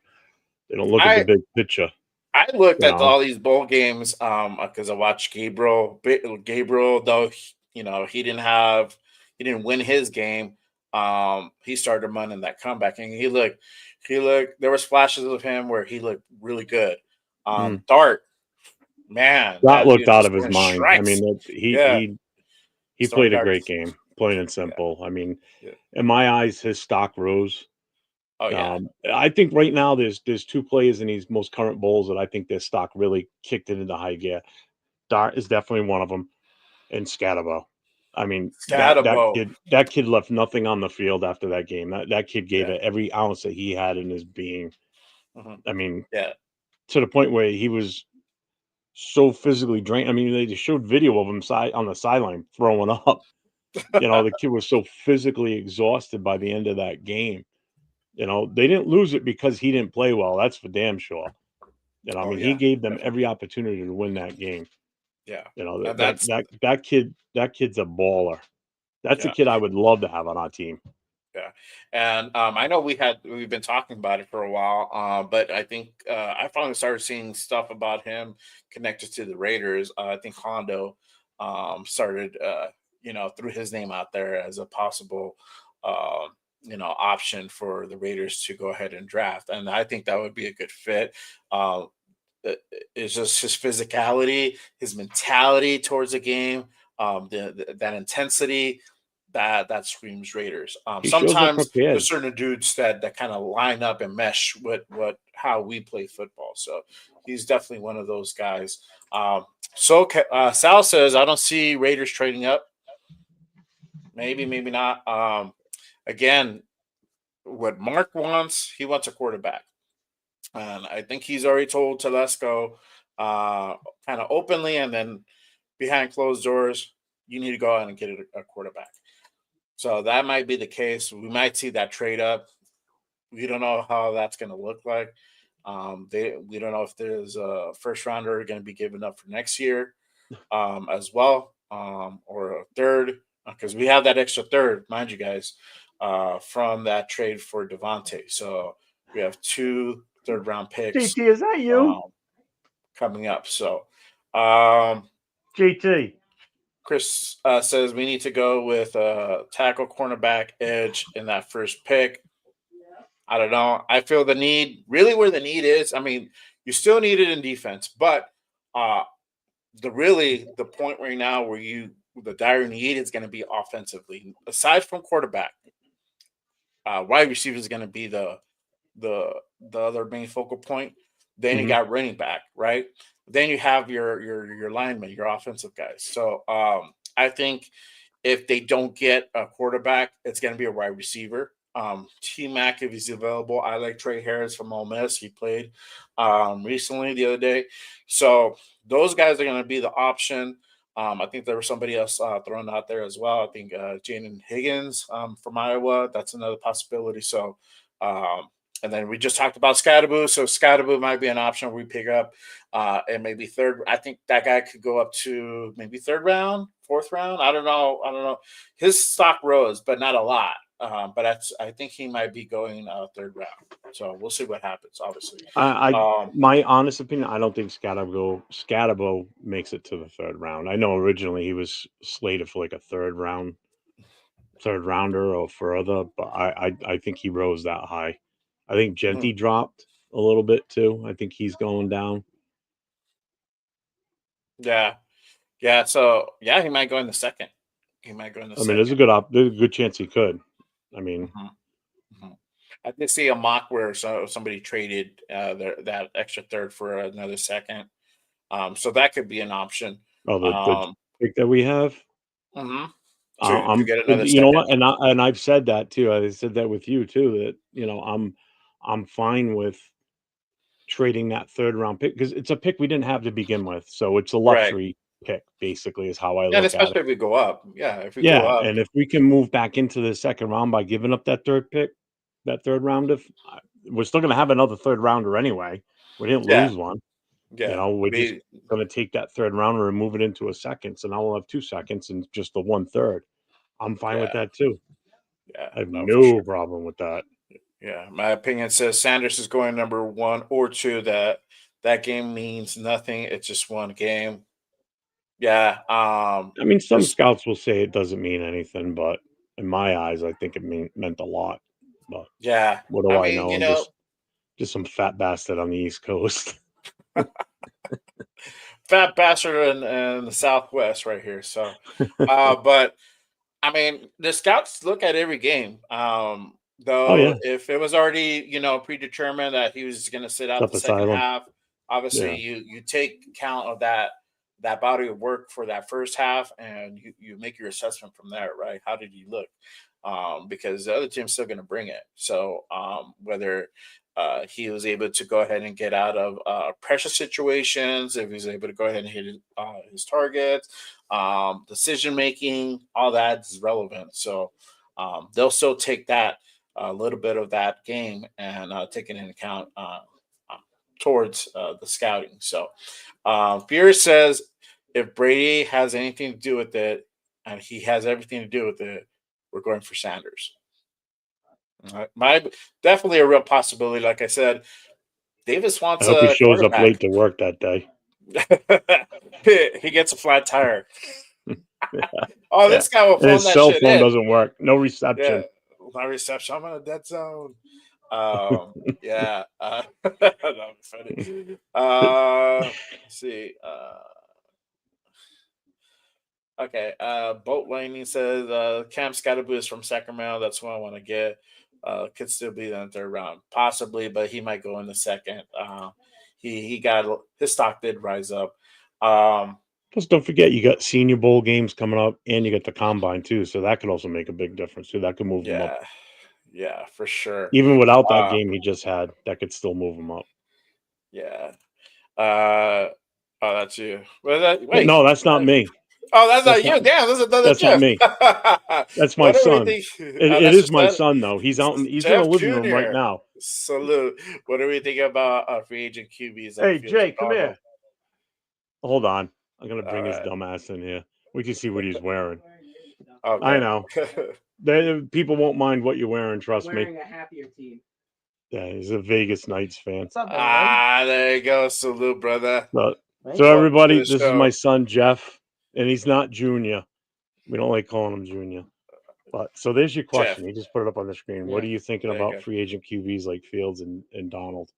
look at the I big picture, I looked you at know. all these bowl games because I watched Gabriel. Gabriel, though, he didn't win his game. He started running that comeback, and he looked. There was flashes of him where he looked really good. Mm. Dart, man, That that looked dude's out just of his throwing mind. I strikes. mean, that Yeah, he he's throwing played a great darts. game, plain and Yeah, simple. I mean, yeah. in my eyes, his stock rose. Oh yeah, I think right now there's two players in these most current bowls that I think their stock really kicked it into high gear. Dart is definitely one of them, and Scatterbo. I mean, Scatabo. that kid left nothing on the field after that game. That kid gave Yeah, it every ounce that he had in his being. mhm, I mean, yeah. to the point where he was so physically drained. I mean, they just showed video of him on the sideline throwing up. The kid was so physically exhausted by the end of that game. They didn't lose it because he didn't play well. That's for damn sure. I Oh mean, he yeah, gave them definitely. every opportunity to win that game. Yeah, That and that that's that that kid's a baller. That's a yeah. kid I would love to have on our team. Yeah, and I know we've been talking about it for a while, but I think I finally started seeing stuff about him connected to the Raiders. I think Hondo started, threw his name out there as a possible, uh, option for the Raiders to go ahead and draft, and I think that would be a good fit. Uh, it's just his physicality, his mentality towards the game, that intensity that screams Raiders. He shows up Sometimes prepared. there's certain dudes that kind of line up and mesh with what how we play football. So he's definitely one of those guys. Sal says I don't see Raiders trading up. Maybe, maybe not. Again, what Mark wants, he wants a quarterback. And I think he's already told Telesco uh, kind of openly and then behind closed doors, you need to go out and get a quarterback. So that might be the case. We might see that trade up. We don't know how that's going to look like. We don't know if there's a first rounder going to be given up for next year as well, or a third, because we have that extra third, mind you guys, from that trade for Devontae. So we have two third-round picks JT, is that you? um, coming up. So um, JT. Chris says we need to go with tackle, cornerback, edge in that first pick. I don't know. I feel the need really where the need is. I mean, you still need it in defense, but uh, the point right now where the dire need is going to be offensively. Aside from quarterback, wide receiver is going to be the the other main focal point. Then you Hmm. got running back, right? Then you have your linemen, your offensive guys. So I think if they don't get a quarterback, it's going to be a wide receiver. T Mac, if he's available, I like Trey Harris from Ole Miss. He played recently the other day, so those guys are going to be the option. I think there was somebody else thrown out there as well. I think Jaden Higgins from Iowa. That's another possibility. So, and then we just talked about Scattaboo. So Scattaboo might be an option we pick up, and maybe third. I think that guy could go up to maybe third round, fourth round. I don't know. I don't know. His stock rose, but not a lot. I think he might be going third round. So we'll see what happens. Obviously, I um, My honest opinion, I don't think Scatabo makes it to the third round. I know originally he was slated for like a third rounder or further, but I think he rose that high. I think mhm. Genty dropped a little bit too. I think he's going down. Yeah, yeah. So yeah, he might go in the second. He might go in the I mean, there's a second. there's a good chance he could. I mean, Mhm, mhm. I did see a mock where somebody traded that extra third for another second. So that could be an option. oh, the Um, pick that we have. mhm, to I'm get another you know second. what, and I've said that too. I said that with you too. That I'm fine with trading that third round pick because it's a pick we didn't have to begin with. So it's a Right. luxury pick, basically, is how I And look at it. especially if we go up. Yeah, if we go Yeah, up. and if we can move back into the second round by giving up that third pick, that third round, if we're still going to have another third rounder anyway, we didn't Yeah. lose one. Yeah, We're just going to take that third rounder and move it into a second. So now we'll have 2 seconds and just the 1/3. I'm fine with yeah, that too. yeah. I have No, for sure. no problem with that. Yeah, my opinion says Sanders is going number 1 or 2. That game means nothing. It's just one game. Yeah. I mean, some Just scouts will say it doesn't mean anything, but in my eyes, I think it meant a lot. But yeah. what do I I mean, know? I'm just some fat bastard on the East Coast. fat bastard in the Southwest right here. So, but I mean, the scouts look at every game. Oh Though, yeah, if it was already predetermined that he was going to sit out step the second asylum. half, obviously Yeah, you take count of that body of work for that first half, and you make your assessment from there, right? How did he look? Because the other team's still going to bring it. So whether he was able to go ahead and get out of pressure situations, if he's able to go ahead and hit his targets, decision making, all that is relevant. So they'll still take that a little bit of that game and take it into account towards the scouting. So Fear says if Brady has anything to do with it, and he has everything to do with it, we're going for Sanders. My definitely a real possibility. Like I said, Davis I wants hope he a shows up quarterback. late to work that day. He gets a flat tire. Oh, Yeah, this guy will and phone his that cell shit phone in. doesn't work. No Yeah, reception. my reception. I'm in a dead zone. Yeah, that was funny. Let's see. Okay. Boat Lightning says Cam Scottaboo is from Sacramento. That's what I want to get. Could still be in the third round, possibly, but he might go in the second. He got his stock did rise up. Um, Plus, don't forget you got Senior Bowl games coming up, and you got the combine too. So that could also make a big difference too. That could move him up. yeah, yeah, for sure. Even without that Uh, game he just had, that could still move him up. yeah. Oh, that's you. Wait. No, that's not me. Oh, that's That's not not. you. Damn, this is another That's not Jeff. me. That's my What do we son. think? It That's is just my that. son though. He's This out. is He's in the Jeff living room right Jr. now. Salute. What do we think about free agent QBs like Hey Fields Jay, and come Darnold? here. Hold on. I'm gonna All bring his right. dumbass in here. We can see what he's wearing. I Okay. know. People won't mind what you're wearing. Trust me. Wearing a happier team. Yeah, he's a Vegas Knights fan. What's up, everyone? There you go. Salute, brother. But, Thank so you. Welcome to everybody, the this is my show. son Jeff, and he's not Junior. We don't like calling him Junior. But so there's your Jeff. question. He just put it up on the screen. What are Yeah. you thinking There you about go. free agent QBs like Fields and Donald?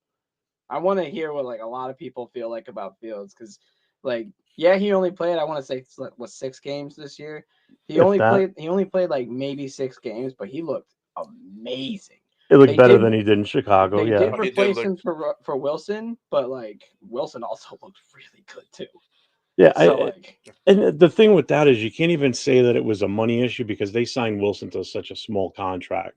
I want to hear what like a lot of people feel like about Fields because, like, yeah, he only played. I want to say 6 games this year. He If only that, played. He only played like maybe 6 games, but he looked amazing. it looked They better did. than he did in Chicago. They Yeah. did Oh, he did replace look. him for Wilson, but like Wilson also looked really good too. Yeah. So like, And the thing with that is you can't even say that it was a money issue because they signed Wilson to such a small contract.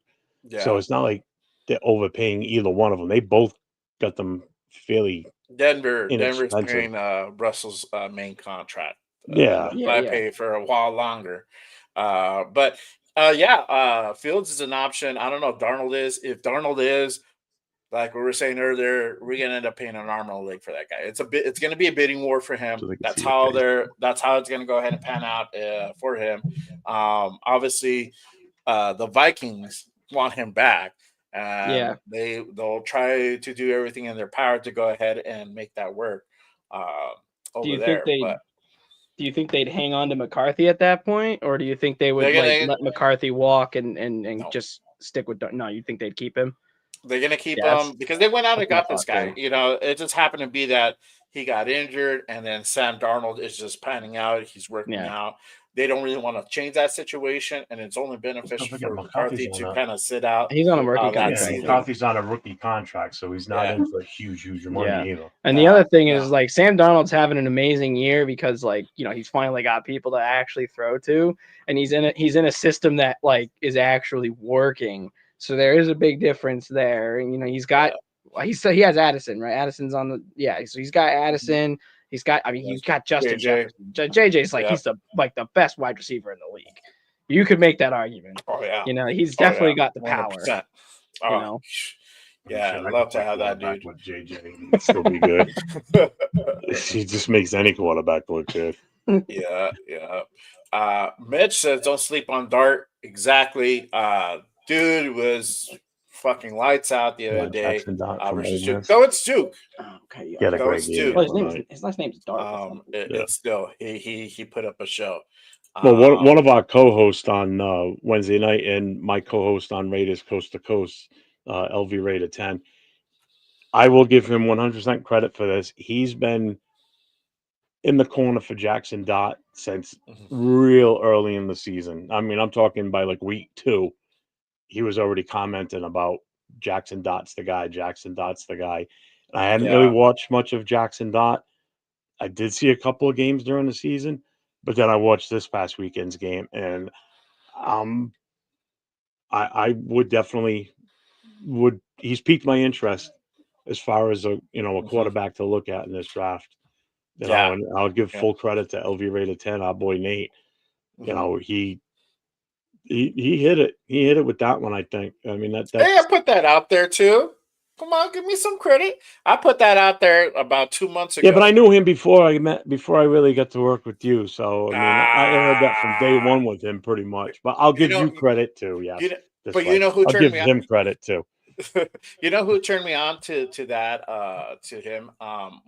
So Yeah. it's not like they're overpaying either one of them. They both got them fairly Denver's inexpensive. paying Russell's main contract. Yeah. yeah, I yeah. pay for a while longer. But Fields is an option. I don't know if Darnold is. If Darnold is, like we were saying earlier, we're gonna end up paying an arm and a leg for that guy. It's gonna be a bidding war for him. So they can That's see your how face. that's how it's gonna go ahead and pan out for him. Obviously, the Vikings want him back, and Yeah. they'll try to do everything in their power to go ahead and make that work Do over you think there. they? But Do you think they'd hang on to McCarthy at that point, or do you think they would they're like gonna let McCarthy walk and no, just stick with? No, you think they'd keep him? they're gonna keep Yeah, him because they went out that's and my got this thought guy. too. It just happened to be that he got injured, and then Sam Darnold is just panning out. He's working Yeah, out. They don't really want to change that situation, and it's only Don't beneficial forget for McCarthy's McCarthy on to a kind of sit out he's on a rookie that contract. season. McCarthy's on a rookie contract, so he's not Yeah, in for huge Yeah, money either. and the no, other thing is no, like Sam Donald's having an amazing year because like he's finally got people to actually throw to, and he's in a system that like is actually working. So there is a big difference there, and he's got. yeah, He has Addison, right? Addison's on the so he's got Addison. He's got yeah. he's got Justin JJ, Jefferson. JJ's like yeah, he's the best wide receiver in the league. You could make that argument. oh yeah, He's oh yeah, definitely got the power. 100%. You Oh, know, Yeah, I'd I love could to play have that quarterback dude. with JJ. He'd still be good. He just makes any quarterback look good. Yeah, yeah. Mitch says don't sleep on Dart. Exactly. Dude was fucking lights out the other day. Jackson Dot from Versus Ole Duke. Miss. Though it's Duke. Okay, He had a yeah. Though great it's game the Duke. Well, other night. his last name's Dart. That's not Yeah. It's still he put up a show. Well, one of our co-hosts on Wednesday night and my co-host on Raiders Coast to Coast, LV Raider 10, I will give him 100% credit for this. He's been in the corner for Jackson Dot since Mhm. real early in the season. I mean, I'm talking by like week 2, he was already commenting about Jackson Dot's the guy. Jackson Dot's the guy. I hadn't really Yeah, watched much of Jackson Dot. I did see a couple of games during the season, but then I watched this past weekend's game, and um, I would definitely would. He's piqued my interest as far as a mhm. quarterback to look at in this draft. Yeah, And I'll give yeah. full credit to LV Raider 10, our boy Nate. Mhm. He hit it. He hit it with that one. I think. I mean Hey, I that's put that out there too. Come on, give me some credit. I put that out there about 2 months yeah. But I ago. knew him before I really got to work with you. So I mean, I heard that from day Ah, one with him pretty much. But I'll you give know, you credit too. you Yes, know, this but you way know who I'll turned give me on. him credit too. You know who turned me on to that to him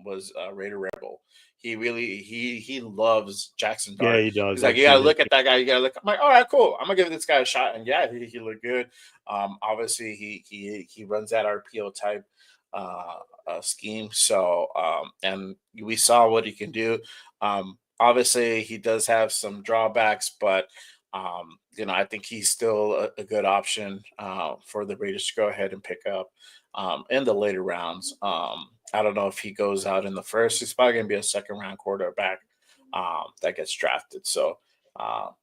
was Raider Rebel. He really he loves Jackson Yeah, Dart. he He's does. like, I've you gotta seen his. look at that guy. You gotta look. I'm like, all right, cool. I'm gonna give this guy a shot. And yeah, he looked good. Obviously he runs that RPO type scheme. So and we saw what he can do. Obviously he does have some drawbacks, but I think he's still a good option for the Raiders to go ahead and pick up in the later rounds. I don't know if he goes out in the first. He's probably going to be a second round quarterback that gets drafted. So,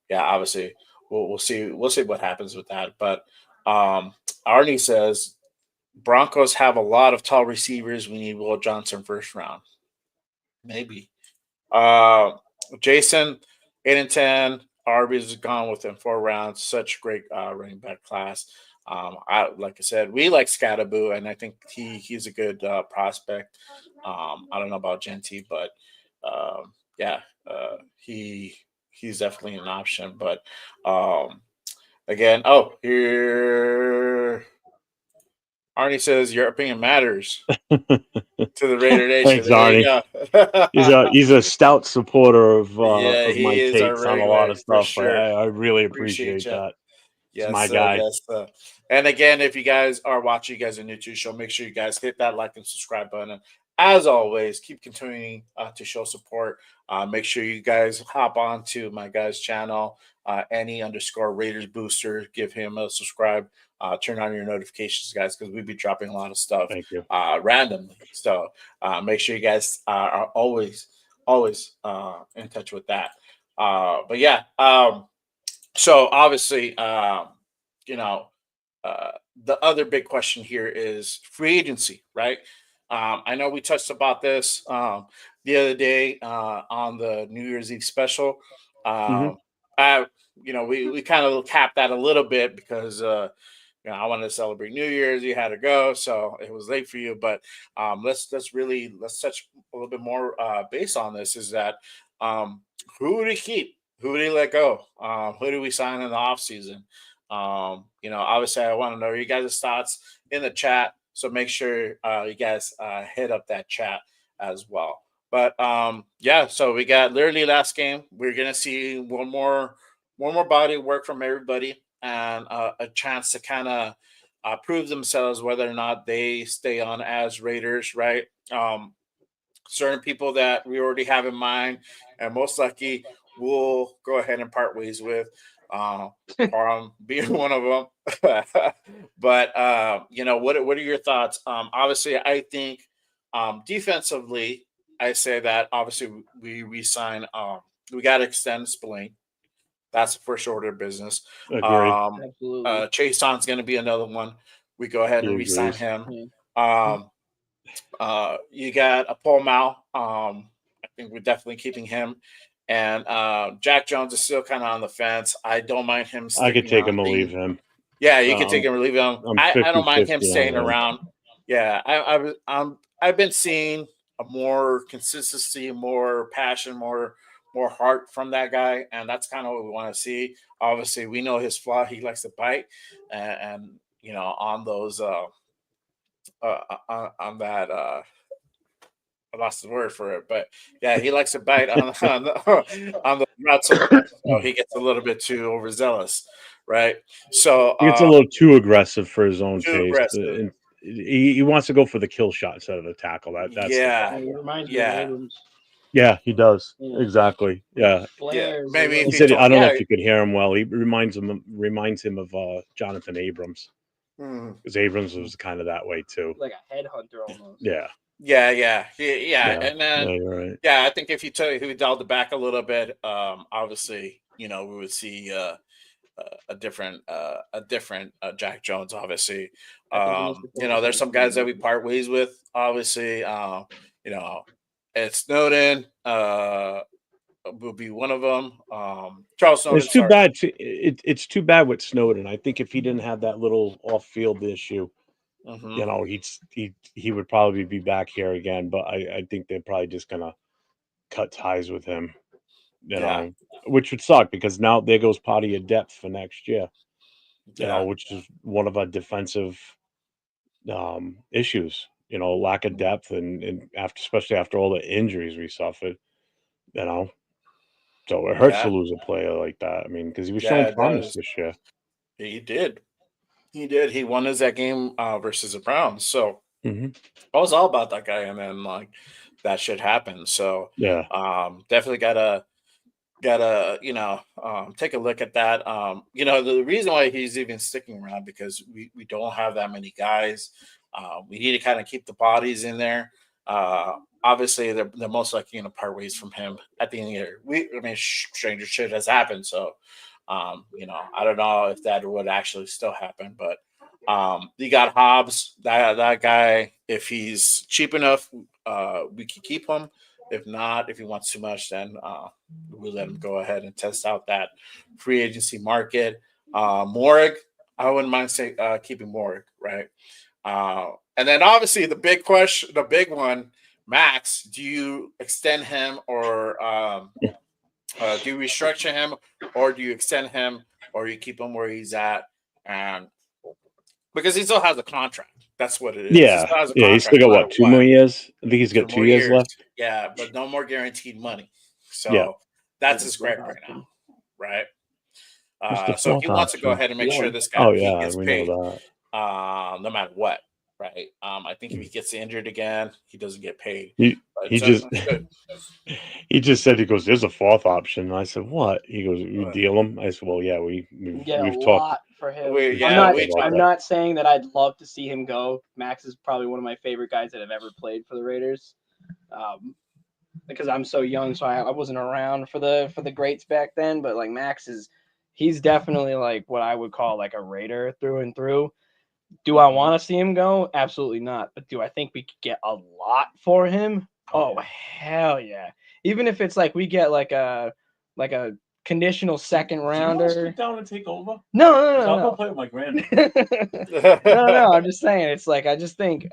yeah, obviously we'll see. We'll see what happens with that. But Arnie says Broncos have a lot of tall receivers. We need Will Johnson first round. Maybe. Uh, Jason, 8 and 10. Arby's is gone within 4 rounds. Such great running back class. I like I said, we like Scattaboo, and I think he's a good prospect. I don't know about Genty, but yeah, he's definitely an option. But um, again, oh here Arnie says your opinion matters to the Raider Nation. Thanks, There you Arnie. go. He's a stout supporter Yeah, of my he is our takes on a lot regular of for stuff. sure. I really Appreciate appreciate you. that. It's Yes, my sir. guy. Yes, sir. And again, if you guys are watching, you guys are new to the show, make sure you guys hit that like and subscribe button. As always, keep continuing to show support. Make sure you guys hop on to my guy's channel, any_Raiders booster. Give him a subscribe. Turn on your notifications, guys, because we be dropping a lot of stuff Thank you. randomly. So make sure you guys are always in touch with that. But yeah. So obviously, you know, the other big question here is free agency, right? I know we touched about this the other day on the New Year's Eve special. Hmm. Um, I, we kind of capped that a little bit because I wanted to celebrate New Year's. You had to go, so it was late for you. But let's touch a little bit more base on this. Is that who do we keep? Who do we let go? Who do we sign in the off season? Obviously, I want to know you guys' thoughts in the chat. So make sure you guys hit up that chat as well. But yeah, so we got literally last game. We're gonna see one more body work from everybody and a chance to kind of prove themselves whether or not they stay on as Raiders, right? Certain people that we already have in mind, and most likely we'll go ahead and part ways with. Parham being one of them. But what are your thoughts? Obviously, I think defensively, I say that obviously we resign. We got to extend Spillane. That's the first order of business. Agreed. Um, Absolutely. Chase on's going to be another one. We go ahead He and resign agrees. him. Yeah. Um, you got a Paul Mal. I think we're definitely keeping him. And Jack Jones is still kind of on the fence. I don't mind him I could sticking take around. him or leave him. Yeah, you can take him or leave him. I'm I don't mind him 50-50 on staying him. around. Yeah, I've been seeing a more consistency, more passion, more heart from that guy, and that's kind of what we want to see. Obviously, we know his flaw; he likes to bite, and you know, on those on that I lost the word for it, but yeah, he likes to bite on on the not so much. So he gets a little bit too overzealous, right? So He gets a little too aggressive for his own too taste, aggressive. and he wants to go for the kill shot instead of the tackle. That's the Yeah, Yeah, he problem. reminds me of yeah, Abrams. Yeah, he does. Yeah, Exactly. Yeah. yeah. flares a Maybe if He little he said, told, I bit. don't know yeah, if you could hear him well. He reminds him of Jonathan Abrams, mm, because Abrams was kind of that way too. Like a headhunter almost. Yeah. yeah, Yeah. and then Yeah, you're right. yeah, I think if we dialed it back a little bit, obviously, you know, we would see a different Jack Jones. Obviously, I think he needs to you know, focus on there's his some guys that game. we part ways with. Obviously, you know, Ed Snowden will be one of them. Charles Snowden, It's too sorry. bad. It's too bad with Snowden. I think if he didn't have that little off-field issue, Hmm. he would probably be back here again. But I think they're probably just gonna cut ties with him. Yeah, Which would suck because now there goes part of your depth for next year. yeah, Which is one of our defensive issues. Lack of depth, and after, especially after all the injuries we suffered. You know, so it hurts to yeah, lose a player like that. I mean, because he was showing yeah. It promise does. this year. He did. He did. He won us that game versus the Browns. So Hmm. I was all about that guy, and then like that shit happened. So Yeah. definitely gotta take a look at that. You know, the reason why he's even sticking around because we don't have that many guys. We need to kind of keep the bodies in there. Obviously they're most likely going to part ways from him at the end of the year. I mean, stranger shit has happened, so you know, I don't know if that would actually still happen, but you got Hobbs, that guy. If he's cheap enough, we can keep him. If not, if he wants too much, then we let him go ahead and test out that free agency market. Morrig, I wouldn't mind keeping Morrig, right? And then obviously the big question, the big one, Max. Do you extend him or do you restructure him, or do you extend him, or you keep him where he's at? And because he still has a contract, that's what it is. He Yeah. still has a Yeah. He's contract, still no got matter what, 2 more what. years? I think he's got 2 2 more years years. left. Yeah, but no more guaranteed money. Yeah. So that's With a his fourth gripe right option. now, right? What's the So he fourth wants to go option? ahead and make sure One. this guy Oh he yeah, gets we know paid, that. no matter what, right? I think if he Mm. gets injured again, he doesn't get paid. He But just good. he just said, he goes, "There's a fourth option." And I said, "What?" He goes, "We Uh, deal him." I said, "Well, yeah, You get a we've talked lot for him. we we've I'm yeah not talked we about I'm that." not saying that I'd love to see him go. Max is probably one of my favorite guys that have ever played for the Raiders. Um, because I'm so young, so I wasn't around for the greats back then. But like Max is, he's definitely like what I would call like a Raider through and through. Do I Mhm. want to see him go? Absolutely not. But do I think we could get a lot for him? Oh Yeah. hell yeah! Even if it's like we get like a conditional second Do you want to rounder. sit down and take over? No, 'Cause no, I'll go no, play with my no. grandma. No. I'm just saying. It's like I just think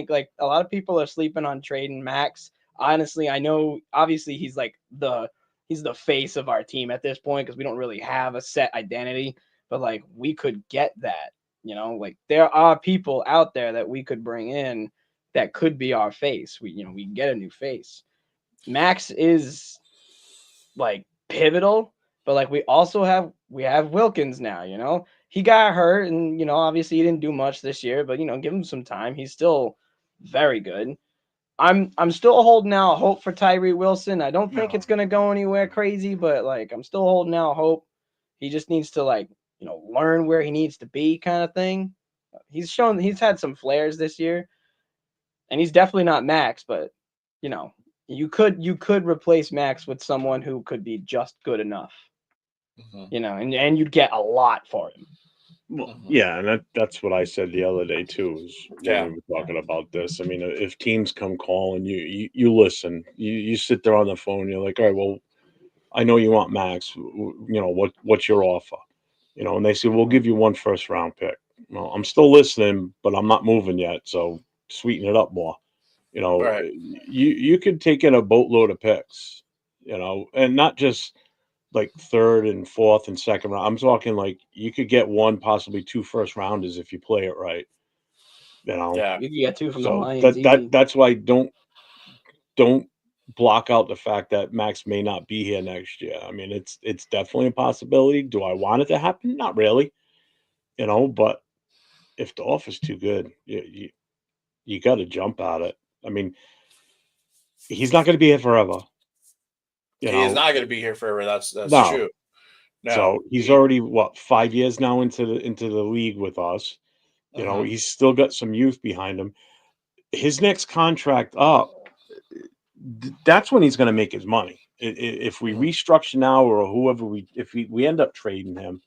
like a lot of people are sleeping on trading Max. Honestly, I know. Obviously, he's the face of our team at this point because we don't really have a set identity. But like we could get that. Like there are people out there that we could bring in that could be our face. We can get a new face. Max is like pivotal, but like we have Wilkins now, He got hurt and obviously he didn't do much this year, but give him some time. He's still very good. I'm still holding out hope for Tyree Wilson. I don't think No. it's gonna go anywhere crazy, but like I'm still holding out hope. He just needs to like, learn where he needs to be kind of thing. He's had some flares this year, and he's definitely not Max, but you know, you could replace Max with someone who could be just good enough, Mhm, and you'd get a lot for him. Well, mhm. yeah, and that's what I said the other day too. Is when Yeah, we were talking about this. I mean, if teams come calling, you listen. You sit there on the phone. You're like, all right, well, I know you want Max. What's your offer? And they say we'll mhm. give you one first round pick. Well, I'm still listening, but I'm not moving yet. So sweeten it up more. You know, Right. you could take in a boatload of picks, you know, and not just like third and fourth and second round. I'm talking like you could get one, possibly two first rounders if you play it right. You know, Yeah. You can get two from the so Lions easy. that's why don't block out the fact that Max may not be here next year. I mean, it's definitely a possibility. Do I want it to happen? Not really, you know, but if the offer's too good, you got to jump at it. I mean, he's not going to be here forever, you He is know. not going to be here forever. That's No. true. No. So he's already what 5 years now into the league with us. You know, Mhm. he's still got some youth behind him. His next contract up, that's when he's going to make his money. If we Mhm. restructure now, or whoever we end up trading him,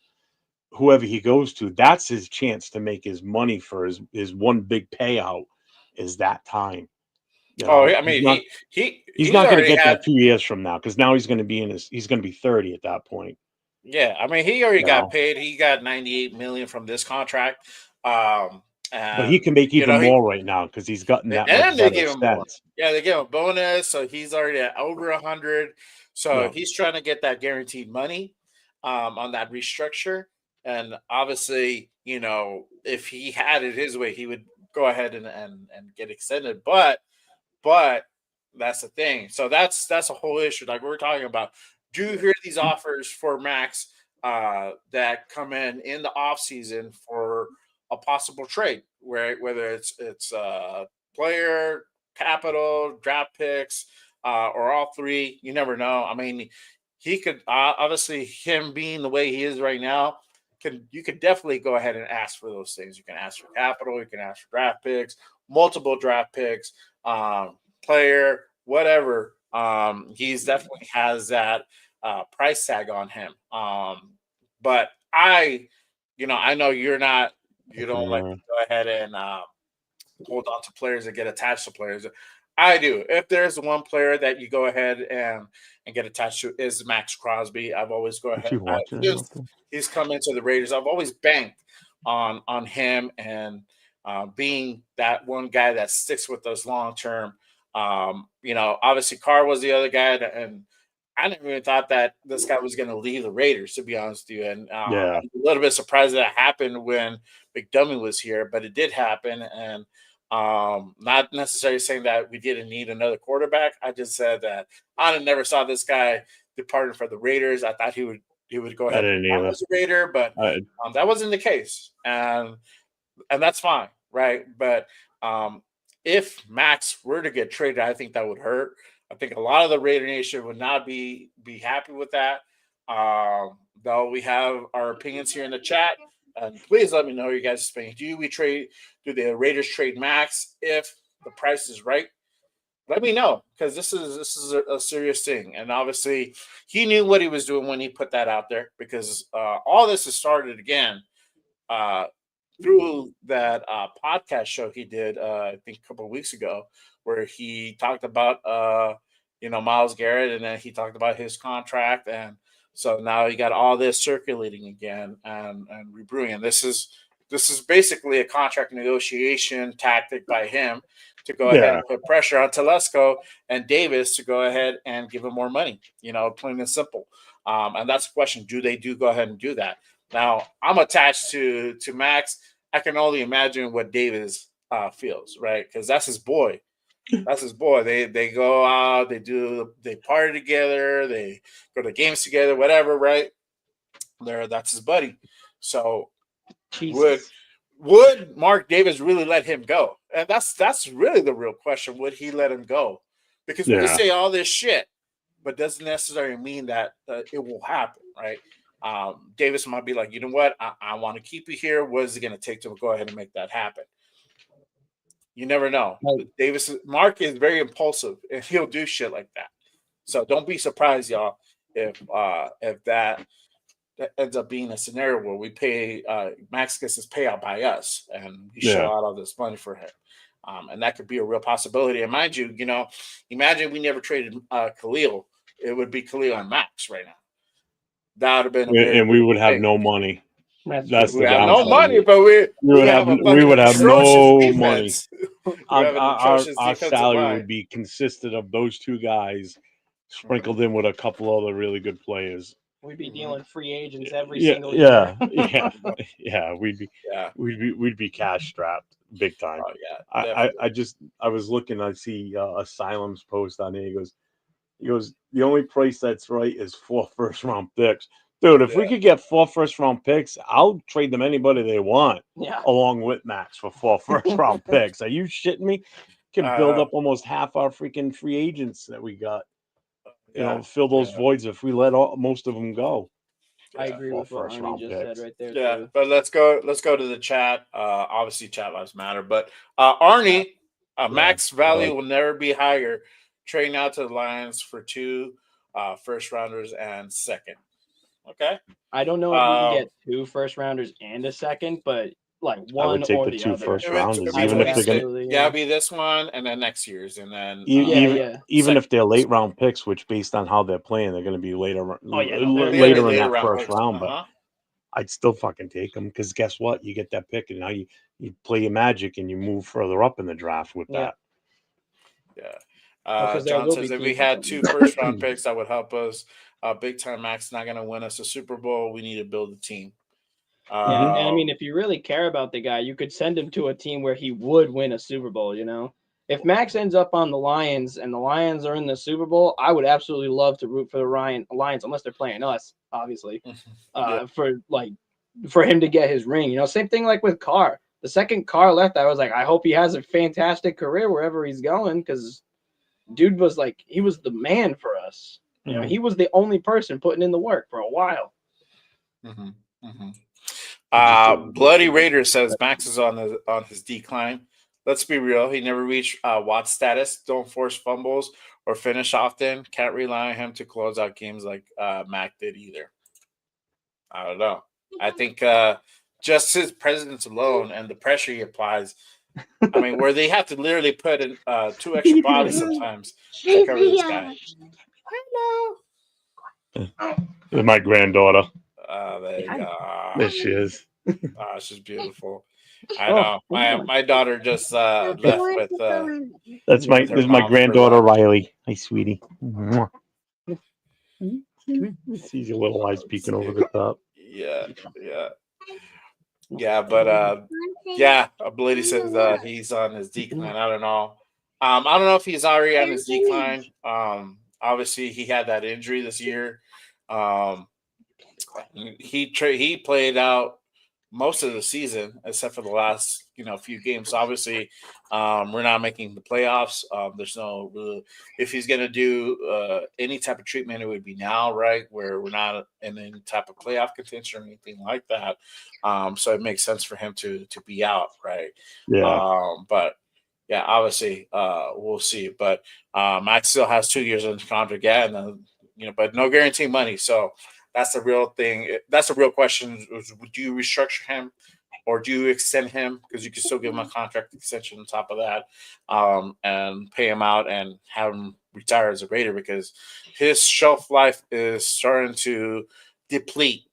whoever he goes to, that's his chance to make his money for his one big payout is that time. You Oh, know, I mean, he's he's not going to already get had. that 2 years from now because now he's going to be he's going to be 30 at that point. Yeah, I mean, he already You got know, paid. He got 98 million from this contract. but he And can make you even know, more right now because he's gotten that much and they better give him more. sense. Yeah, they give him a bonus, so he's already at over 100. So Yeah, he's trying to get that guaranteed money on that restructure. And obviously, you know, if he had it his way, he would go ahead and get extended. But that's the thing. So that's a whole issue. Like we were talking about. Do you hear these offers for Max that come in the off season for a possible trade, where whether it's player, capital, draft picks, or all three? You never know. I mean, he could obviously him being the way he is right now. You could definitely go ahead and ask for those things. You can ask for capital. You can ask for draft picks, multiple draft picks. Player, whatever. He's definitely has that price tag on him. But I know you don't like to go ahead and hold on to players and get attached to players. I do. If there's one player that you go ahead and get attached to is Max Crosby. I've always go is ahead he watching it since out there? he's come into the Raiders. I've always banked on him and being that one guy that sticks with us long term. Obviously Carr was the other guy, and I never even thought that this guy was going to leave the Raiders, to be honest with you. And Yeah, I'm a little bit surprised that happened when McDummy was here, but it did happen. And not necessarily saying that we didn't need another quarterback. I just said that I never saw this guy departing for the Raiders. I thought he would go I ahead and didn't become either. as a Raider, but that wasn't the case. And that's fine, right? But if Max were to get traded, I think that would hurt. I think a lot of the Raider Nation would not be happy with that. Though we have our opinions here in the chat, and please let me know your guys' opinion. Do the Raiders trade Max if the price is right? Let me know, because this is a serious thing, and obviously he knew what he was doing when he put that out there, because all this has started again uh, through that podcast show he did, I think a couple of weeks ago, where he talked about Myles Garrett, and then he talked about his contract, and so now you got all this circulating again and rebrewing, and this is basically a contract negotiation tactic by him to go ahead yeah. and put pressure on Telesco and Davis to go ahead and give him more money. Plain and simple. And that's the question: do they go ahead and do that? Now, I'm attached to Max. I can only imagine what Davis feels, right? Because that's his boy. That's his boy. They go out, they party together, they go to games together, whatever, right? That's his buddy. So would Jesus. would Mark Davis really let him go? And that's really the real question. Would he let him go? Because we can Yeah. say all this shit, but doesn't necessarily mean that it will happen, right? Davis might be like, you know what, I want to keep you here. What is it going to take to go ahead and make that happen? You never know. Like, Mark is very impulsive, and he'll do shit like that. So don't be surprised, y'all, if that ends up being a scenario where we pay Max gets his payout by us, and we shell Yeah. out all this money for him. And that could be a real possibility. And mind you, imagine we never traded Khalil. It would be Khalil and Max right now. That would have been a very And we big would have thing. no money. that's That's true. We the have no downside. money, but we would have a We fucking would have atrocious no money. defense. have an atrocious our defensive salary line. would be consisted of those two guys sprinkled Mm-hmm. in with a couple other really good players. We'd be dealing free agents every Yeah, single year. yeah. Yeah. We'd be cash strapped big time. Oh yeah. Definitely. I was looking. I see Asylum's post on there. He goes. The only price that's right is 4 first-round picks, dude. If we Yeah. could get 4 first-round picks, I'll trade them anybody they want, Yeah. along with Max for 4 first-round picks. Are you shitting me? Can build Uh, up almost half our freaking free agents that we got. You yeah. know, fill those Yeah. voids if we let most of them go. I Yeah. agree For with what first Arnie round just said picks. right there Yeah, too. but let's go to the chat. Obviously chat lives matter, but Arnie, Max value will never be higher trading out to the Lions for 2 first rounders and second. Okay. I don't know if you can get 2 first rounders and a second, but like I would one take or the the 2 other. first It'll rounders, be I even would if they're gonna absolutely, yeah, it'll be this one and then next year's and then Yeah, even yeah. even if they're late second. round picks, which based on how they're playing, they're going to be later Oh yeah, no, they're They'll be later in later that round first picks. round. But I'd still fucking take them because guess what? You get that pick, and now you play your magic and you move further up in the draft with Yeah. that. Yeah. Because there John will says be if we teams had that 2 first round picks, that would help us. Big time Max not going to win us a Super Bowl. We need to build a team. Yeah, and I mean, Um, if you really care about the guy, you could send him to a team where he would win a Super Bowl. You know, if Max ends up on the Lions and the Lions are in the Super Bowl, I would absolutely love to root for the Lions, unless they're playing us, obviously. yeah. For him to get his ring. You know, same thing like with Carr. The second Carr left, I was like, I hope he has a fantastic career wherever he's going, because dude was like, he was the man for us. You know, he was the only person putting in the work for a while. Mm-hmm. Mm-hmm. Just Bloody Raider says Max is on his decline. Let's be real. He never reached Watt status. Don't force fumbles or finish often. Can't rely on him to close out games like Mac did either. I don't know. I think just his presence alone and the pressure he applies. I mean, where they have to literally put in 2 extra bodies sometimes to cover this guy. my granddaughter. There you go. There she is. She's beautiful. I know. My daughter just left with That's my with her this is my mom for granddaughter lunch. Riley. Hi, sweetie. Mwah. Sees your little eyes peeking over the top. Yeah, yeah, yeah. But yeah, Blady says he's on his decline. I don't know. I don't know if he's already on his decline. Obviously he had that injury this year. Um, he played out most of the season except for the last few games. Obviously, we're not making the playoffs. There's no if he's gonna do any type of treatment, it would be now, right? Where we're not in any type of playoff contention or anything like that. So it makes sense for him to be out, right? Yeah. But yeah, obviously, we'll see. But Max still has 2 years on his contract, yeah, and then, but no guarantee money. So that's the real thing. That's a real question. Do you restructure him or do you extend him? Because you can still give him a contract extension on top of that, and pay him out and have him retire as a Raider because his shelf life is starting to deplete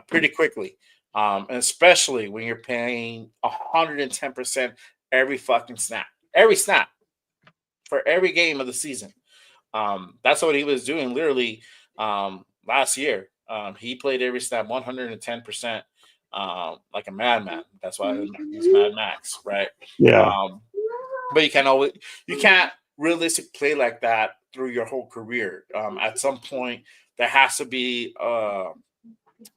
pretty quickly. And especially when you're paying 110% every fucking snap for every game of the season. That's what he was doing literally last year. He played every snap 110%, like a madman. That's why he's Mad Max, right? Yeah. But you can't realistically play like that through your whole career. At some point, there has to be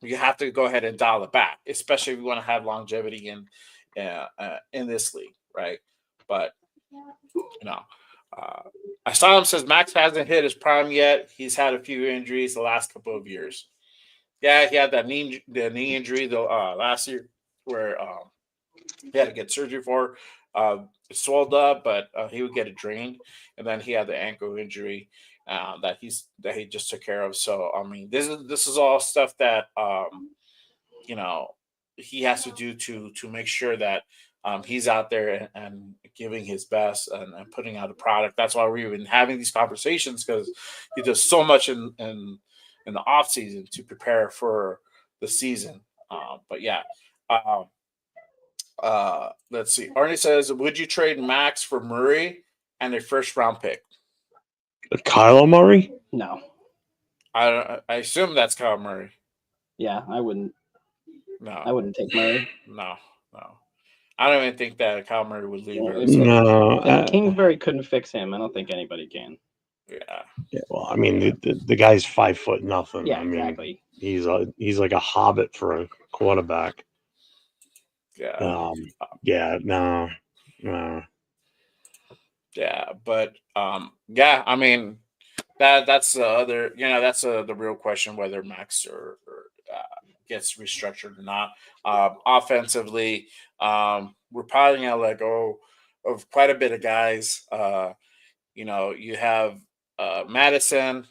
you have to go ahead and dial it back, especially if you want to have longevity in this league, right? But you know, Asylum says Max hasn't hit his prime yet. He's had a few injuries the last couple of years. Yeah, he had the knee injury last year where he had to get surgery for. It swelled up, but he would get it drained, and then he had the ankle injury that he just took care of. So I mean, this is all stuff that you know he has to do to make sure that he's out there and giving his best and putting out a product. That's why we've been having these conversations because he does so much in the off season to prepare for the season. But yeah, Let's see. Arnie says, "Would you trade Max for Murray and a first round pick?" Kyler Murray? No. I assume that's Kyle Murray. Yeah, I wouldn't No, take Murray. no, no. I don't even think that Kyle Murray would leave Yeah, Arizona. No. Kingsbury couldn't fix him. I don't think anybody can. Yeah, Yeah, well, I mean, the guy's 5 foot nothing. Yeah, I mean, exactly. he's like a hobbit for a quarterback. yeah, Yeah, no, no. yeah. But yeah. I mean, that's the other. That's the real question whether Max or gets restructured or not. Offensively, we're probably gonna let go of quite a bit of guys. You have Madison,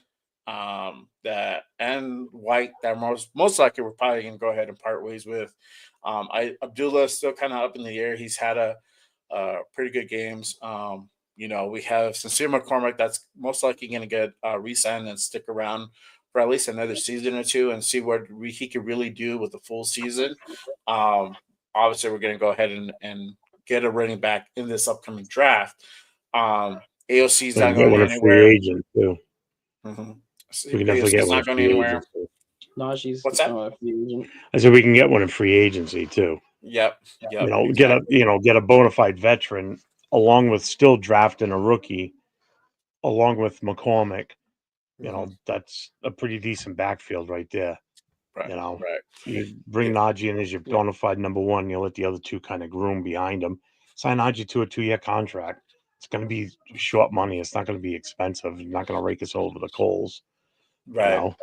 that and White that most likely we're probably gonna go ahead and part ways with. Abdullah is still kind of up in the air. He's had a pretty good games. We have Sincere McCormick that's most likely going to get re-signed and stick around for at least another season or two and see what he could really do with the full season. Obviously, we're going to go ahead and get a running back in this upcoming draft. AOC is We not can get going one a free anywhere. agent too. Mm-hmm. We can definitely get AOC is one in not going free anywhere. agency. Najee's What's that? a free agent. I said we can get one in free agency too. Yep. Exactly. Get a bona fide veteran along with still drafting a rookie, along with McCormick. Mm-hmm. That's a pretty decent backfield right there. Right. Right. You bring Yeah. Najee in as your bona fide number one. You let the other two kind of groom behind him. Sign Najee to a 2-year contract. It's going to be short money. It's not going to be expensive. You're not going to rake us over the coals. Right.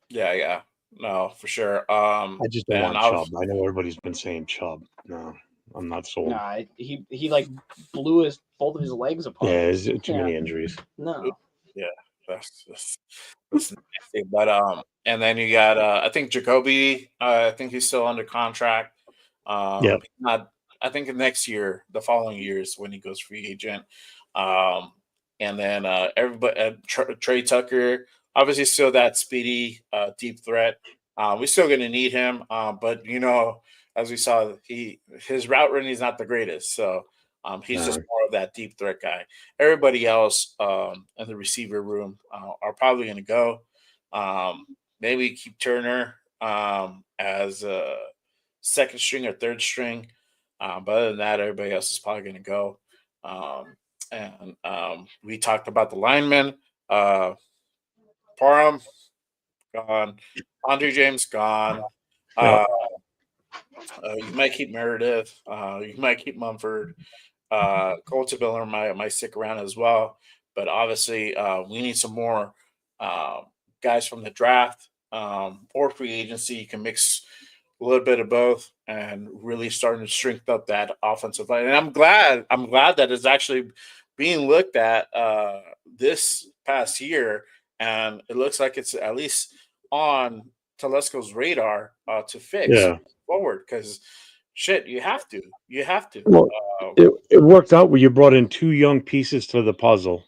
Yeah. No, for sure. I just don't And want I'll Chubb. I know everybody's been saying Chubb. No, I'm not sold. Nah, he like blew both of his legs apart. Yeah, there's too many injuries. No. Yeah, that's nasty. But and then you got I think Jacoby. I think he's still under contract. Yep. Not. I think next year, the following year is when he goes free agent. Um, and then everybody, Trey Tucker, obviously still that speedy, deep threat. We're still going to need him, but as we saw, his route running is not the greatest. So he's just No. more of that deep threat guy. Everybody else in the receiver room are probably going to go. Maybe keep Turner as a second string or third string. But other than that, everybody else is probably going to go. And we talked about the linemen. Parham, gone. Andre James, gone. Yep. You might keep Meredith. You might keep Mumford. Colton Miller might stick around as well. But obviously, we need some more guys from the draft or free agency. You can mix a little bit of both and really starting to strengthen up that offensive line. And I'm glad that it's actually being looked at this past year, and it looks like it's at least on Telesco's radar to fix forward because shit, you have to. Well, it worked out where you brought in two young pieces to the puzzle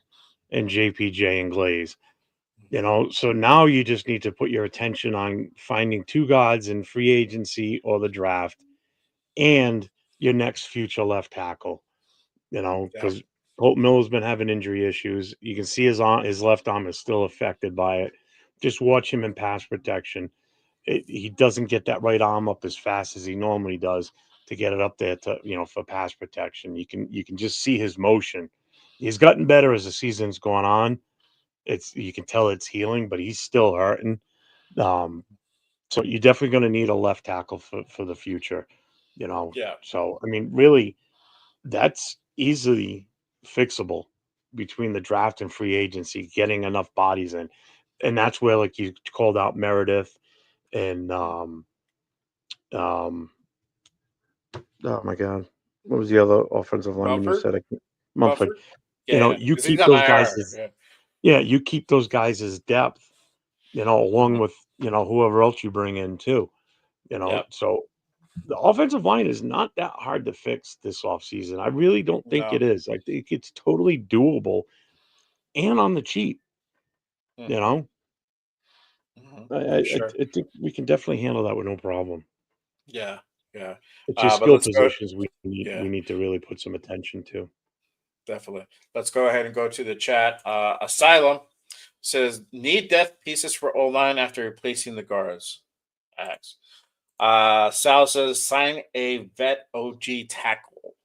in JPJ and Glaze. So now you just need to put your attention on finding two guards in free agency or the draft and your next future left tackle. Because Colton Miller's been having injury issues. You can see his left arm is still affected by it. Just watch him in pass protection. He doesn't get that right arm up as fast as he normally does to get it up there for pass protection. You can just see his motion. He's gotten better as the season's gone on. You can tell it's healing, but he's still hurting. So you're definitely going to need a left tackle for the future. Yeah. So I mean, really, that's easily fixable between the draft and free agency, getting enough bodies in, and that's where like you called out Meredith and oh my god, what was the other offensive lineman you said? Mumford. Yeah, You 'cause he's keep on those guys IR. as you keep those guys as depth. Along with whoever else you bring in too. Yep. So the offensive line is not that hard to fix this offseason. I really don't think it is. I think it's totally doable and on the cheap. Mhm. I For sure. think we can definitely handle that with no problem. Yeah. Yeah. It's just But skill let's go. positions we Yeah, need to really put some attention to. definitely. Let's go ahead and go to the chat. Asylum says need depth pieces for O line after replacing the guards. X. Sal says sign a vet OG tackle.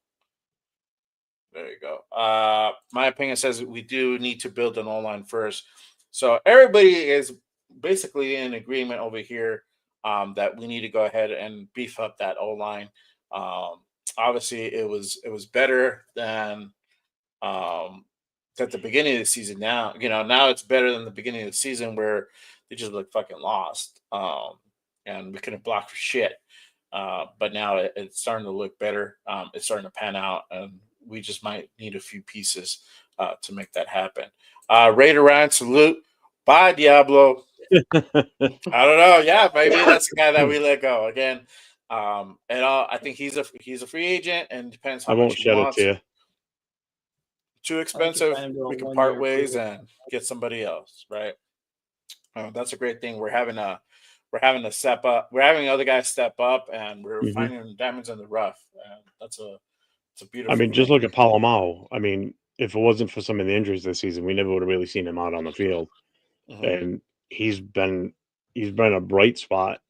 There you go. My opinion says we do need to build an O-line first. So everybody is basically in agreement over here that we need to go ahead and beef up that O-line. Um, Obviously, it was better than at the beginning of the season. Now it's better than the beginning of the season where they just look fucking lost, and we couldn't block for shit. But now it's starting to look better. It's starting to pan out, and we just might need a few pieces to make that happen. Raider Ryan, salute. Bye, Diablo. I don't know. Yeah, maybe that's the guy that we let go again. I think he's a free agent, and depends I how much won't he shed a wants. tear. Too I think you expensive, signed him to a we can part 1 year ways deal. and get somebody else, right? That's a great thing. We're having to step up. We're having other guys step up, and we're Mhm. finding diamonds in the rough. And it's a I beautiful mean, just thing. look at Palomao. I mean, if it wasn't for some of the injuries this season, we never would have really seen him out on the field. Hmm. And he's been a bright spot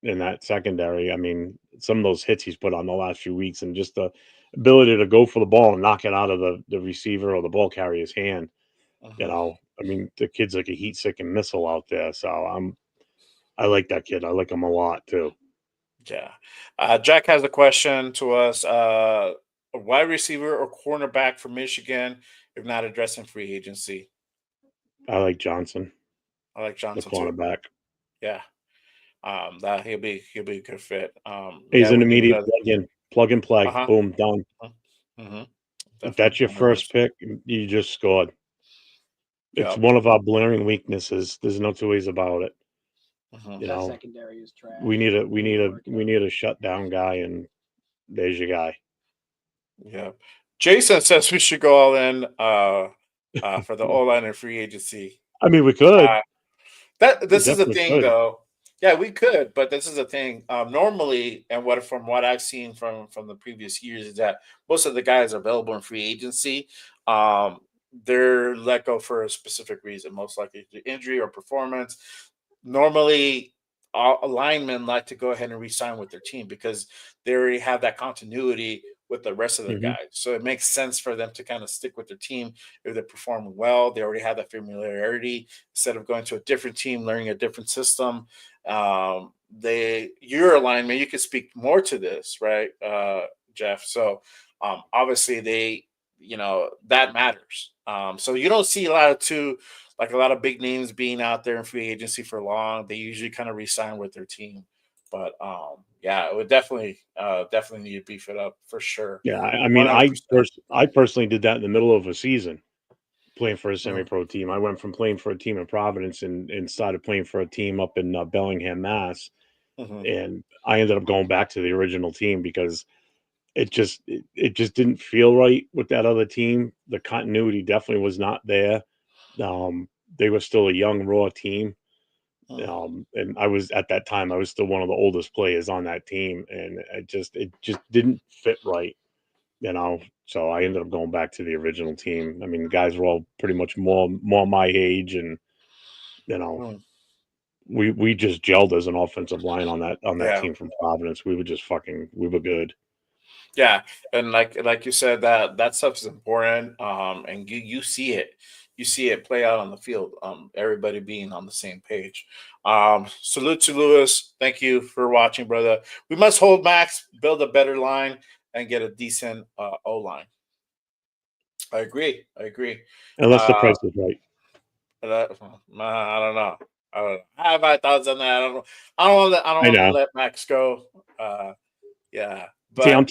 in that secondary. I mean, some of those hits he's put on the last few weeks, and just the ability to go for the ball and knock it out of the receiver or the ball carrier's hand. Hmm. I mean, the kid's like a heat seeking missile out there. So I like that kid. I like him a lot too. Yeah. Jack has a question to us. A wide receiver or cornerback for Michigan, if not addressing free agency. I like Johnson, I like the Johnson too. cornerback. Yeah. That he'll be a good fit. He's Yeah, an we need immediate another. plug and Uh play. huh. Boom, done. Mm-hmm. If Definitely, that's your first 100%. pick, you just scored. It's Yeah. one of our blaring weaknesses. There's no two ways about it. Hmm. You That know, secondary is trash. we need a shutdown guy, and there's your guy. Yeah. Jason says we should go all in for the O line and free agency. I mean, we could. Uh, that We this is the definitely thing, could. though. Yeah, we could, but this is the thing. Normally, and from what I've seen from the previous years, is that most of the guys available in free agency, um, they're let go for a specific reason, most likely to injury or performance. Normally, linemen like to go ahead and re-sign with their team because they already have that continuity with the rest of the Hmm. guys. So it makes sense for them to kind of stick with their team if they're performing well. They already have that familiarity instead of going to a different team, learning a different system. You're a lineman, you can speak more to this, right, Jeff? So obviously that matters. So you don't see a lot of big names being out there in free agency for long. They usually kind of resign with their team. But yeah, it would definitely need to beef it up for sure. Yeah, I mean, 100%. I personally did that in the middle of a season, playing for a Mhm, semi-pro team. I went from playing for a team in Providence and started playing for a team up in Bellingham, Mass. mhm, And I ended up going back to the original team because it just didn't feel right with that other team. The continuity definitely was not there. They were still a young, raw team. mhm. And I was at that time I was still one of the oldest players on that team, and it just didn't fit right, you know. So I ended up going back to the original team. I mean, the guys were all pretty much more my age, and you know, Mm. we just gelled as an offensive line on that Yeah. team from Providence. We were good. Yeah, and like you said, that stuff is important. And you see it play out on the field. Everybody being on the same page. Salute to Lewis. Thank you for watching, brother. We must hold Max, build a better line, and get a decent O line. I agree. I agree. Unless the Uh, price is right. I don't know. I don't know. I have my thoughts on that. I don't know. I don't I want to know. let Max go. Yeah, See, but I'm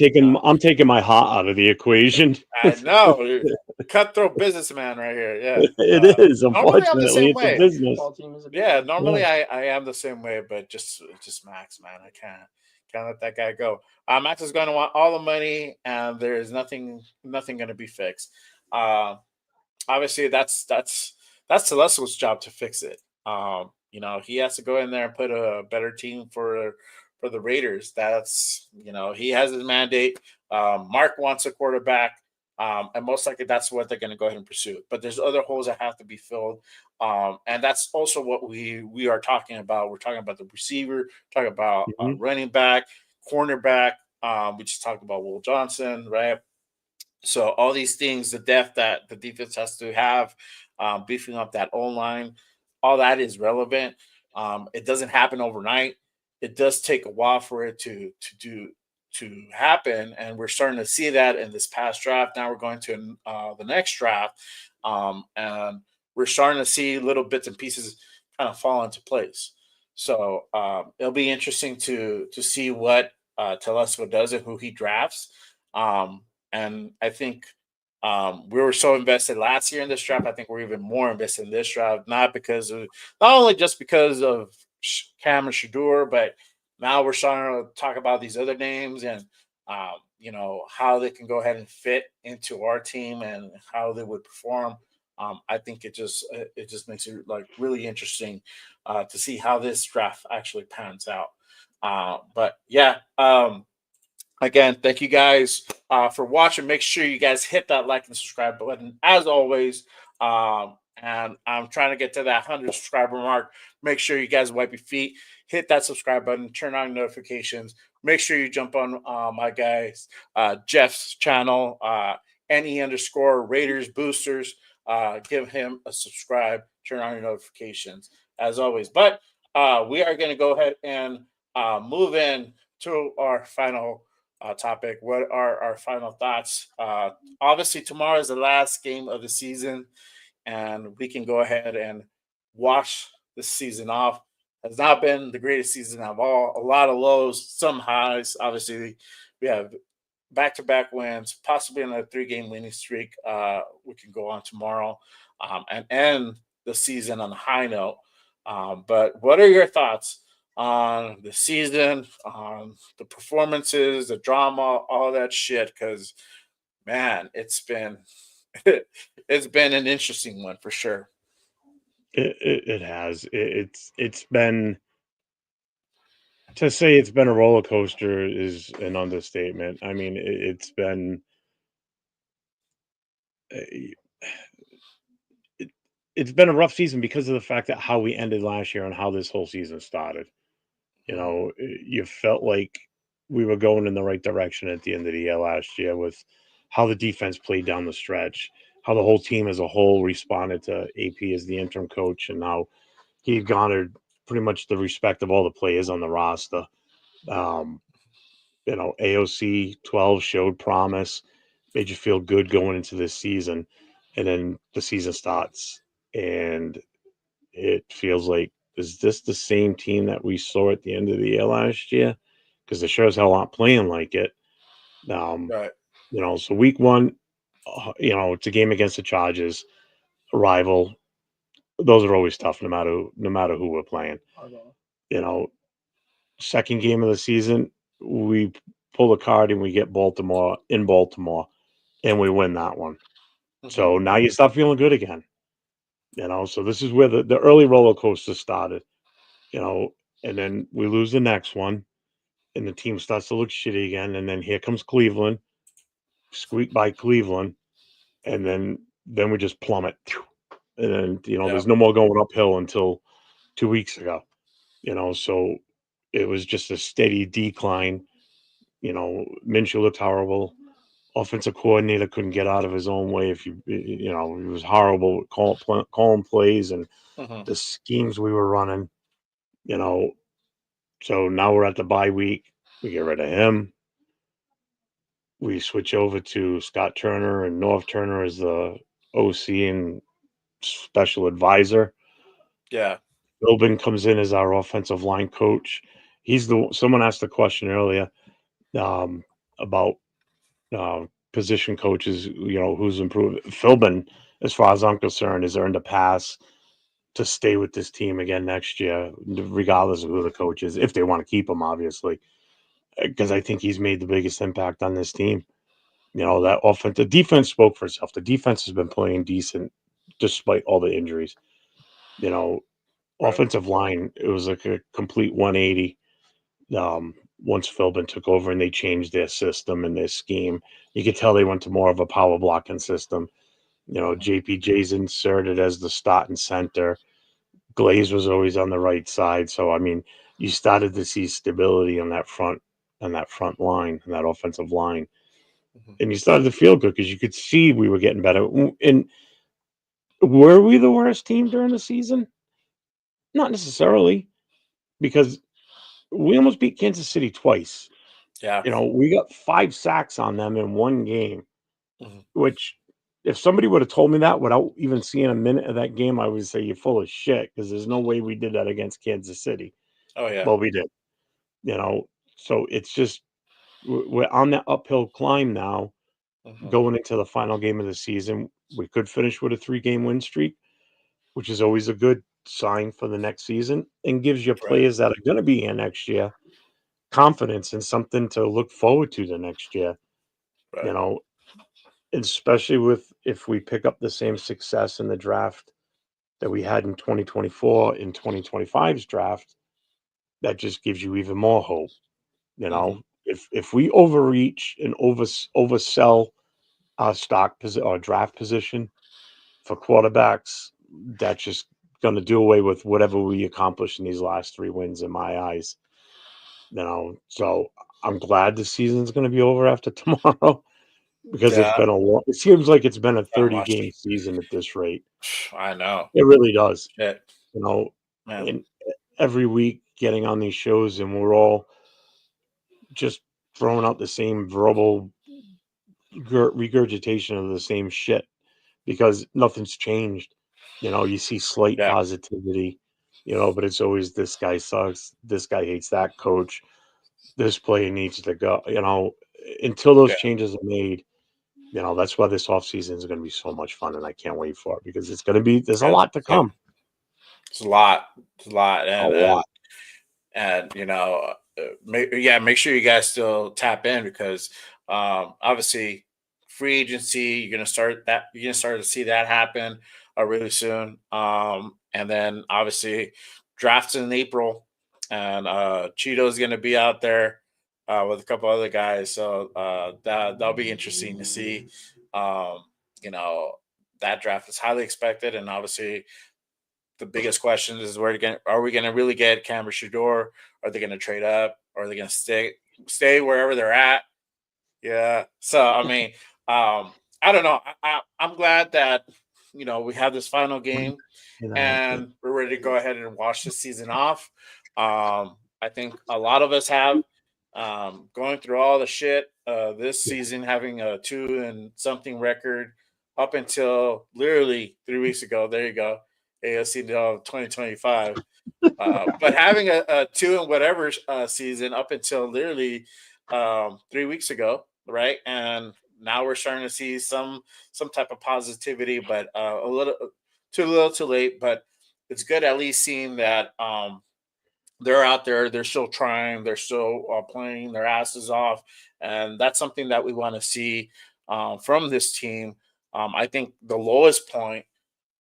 taking my heart out of the equation. I know. You're cutthroat businessman right here. Yeah. It is, Normally I'm the unfortunately, same it's a way. business. Football team is a Yeah, business. Yeah. normally I am the same way, but just Max, man. I can't let that guy go. Max is going to want all the money, and there is nothing going to be fixed. Uh, Obviously, that's Telesco's job to fix it. He has to go in there and put a better team for for the Raiders. That's he has his mandate. Mark wants a quarterback. And most likely that's what they're going to go ahead and pursue. But there's other holes that have to be filled, and that's also what we are talking about. We're talking about the receiver, talking about Mhm. running back, cornerback. We just talked about Will Johnson, right? So all these things, the depth that the defense has to have, beefing up that O line, all that is relevant. It doesn't happen overnight. It does take a while for it to happen, and we're starting to see that in this past draft. Now we're going to the next draft, and we're starting to see little bits and pieces kind of fall into place. So it'll be interesting to see what Telesco does and who he drafts. Um, and I think we were so invested last year in this draft. I think we're even more invested in this draft, not only just because of Cam and Shadur, but now we're starting to talk about these other names and how they can go ahead and fit into our team and how they would perform. I think it just makes it like really interesting to see how this draft actually pans out. But yeah. Again, thank you guys for watching. Make sure you guys hit that like and subscribe button as always. And I'm trying to get to that 100 subscriber mark. Make sure you guys wipe your feet, hit that subscribe button, turn on notifications. Make sure you jump on my guys Jeff's channel, NE_Raiders Boosters. Give him a subscribe, turn on your notifications as always. But we are going to go ahead and move in to our final topic. What are our final thoughts? Obviously, tomorrow is the last game of the season, and we can go ahead and wash the season off. Has not been the greatest season of all. A lot of lows, some highs. Obviously, we have back-to-back wins, possibly another 3-game winning streak. We can go on tomorrow and end the season on a high note. But what are your thoughts on the season, on the performances, the drama, all that shit? Because man, it's been it's been an interesting one for sure. It has. It's been, to say it's been a roller coaster is an understatement. I mean, it's been it, it's been a rough season because of the fact that how we ended last year and how this whole season started. Mhm. You felt like we were going in the right direction at the end of the year last year with how the defense played down the stretch, how the whole team as a whole responded to AP as the interim coach, and how he garnered pretty much the respect of all the players on the roster. Um, AOC 12 showed promise, made you feel good going into this season, and then the season starts, and it feels like, is this the same team that we saw at the end of the year last year? Because they sure as hell aren't playing like it. Um, Right. so week one, it's a game against the Chargers, a rival. Those are always tough, no matter who we're playing. You know, second game of the season, we pull the card and we get Baltimore in Baltimore, and we win that one. Mhm. So now you start feeling good again. So this is where the early roller coaster started. You know, and then we lose the next one, and the team starts to look shitty again. And then here comes Cleveland, squeak by Cleveland, and then we just plummet. And then Yeah. there's no more going uphill until 2 weeks ago. So it was just a steady decline. Minshew looked horrible. Offensive coordinator couldn't get out of his own way. He was horrible with calling plays and Mhm. the schemes we were running. You know, so now we're at the bye week. We get rid of him. We switch over to Scott Turner and North Turner as the OC and special advisor. Yeah. Philbin comes in as our offensive line coach. Someone asked the question earlier um, about position coaches. Who's improved. Philbin, as far as I'm concerned, has earned a pass to stay with this team again next year, regardless of who the coach is, if they want to keep him, obviously, because I think he's made the biggest impact on this team. That offense, the defense spoke for itself. The defense has been playing decent despite all the injuries. You know, Right. offensive line, it was like a complete 180. Once Philbin took over and they changed their system and their scheme. You could tell they went to more of a power blocking system. JPJ's inserted as the starting center. Glaze was always on the right side. So I mean, you started to see stability on that front line, and that offensive line. And you started to feel good because you could see we were getting better. And were we the worst team during the season? Not necessarily, because we almost beat Kansas City twice. Yeah. We got 5 sacks on them in one game, Mhm. which if somebody would have told me that without even seeing a minute of that game, I would say you're full of shit because there's no way we did that against Kansas City. Oh yeah. Well, we did. So it's just we're on that uphill climb now Mhm. going into the final game of the season. We could finish with a 3-game win streak, which is always a good sign for the next season and gives your Right. players that are going to be here next year confidence and something to look forward to the next year. Right. You know, especially with if we pick up the same success in the draft that we had in 2024 in 2025's draft, that just gives you even more hope. Mhm. If we overreach and oversell our or draft position for quarterbacks, that's just going to do away with whatever we accomplished in these last 3 wins in my eyes. So I'm glad the season's going to be over after tomorrow because it's Yeah. been it seems like it's been a I watched. 30-game season at this rate. I know. It really does. Shit, You know, man. and every week getting on these shows and we're all just throwing out the same verbal regurgitation of the same shit because nothing's changed. You see slight Yeah. positivity, but it's always this guy sucks, this guy hates that coach, this player needs to go, until those Yeah. changes are made. That's why this offseason is going to be so much fun, and I can't wait for it because there's a Yeah. lot to Same. come. It's a lot. It's a lot, A and and lot. and make sure you guys still tap in because obviously free agency you're gonna start to see that happen really soon. And then obviously drafts in April, and Cheeto's gonna be out there with a couple other guys, so that'll be interesting to see. Um, you know that draft is highly expected, and obviously the biggest question is are we gonna really get Cam Shador? Are they gonna trade up? Or are they gonna stay wherever they're at? Yeah. So I mean, I don't know. I'm glad that we have this final game and we're ready to go ahead and wash the season off. I think a lot of us have going through all the shit this season, having a 2 and something record up until literally 3 weeks ago. There you go, AFC 2025. But having a 2 and whatever season up until literally 3 weeks ago, right? And now we're starting to see some type of positivity, but a little too late. But it's good at least seeing that they're out there, they're still trying, they're still playing their asses off, and that's something that we want to see from this team. I think the lowest point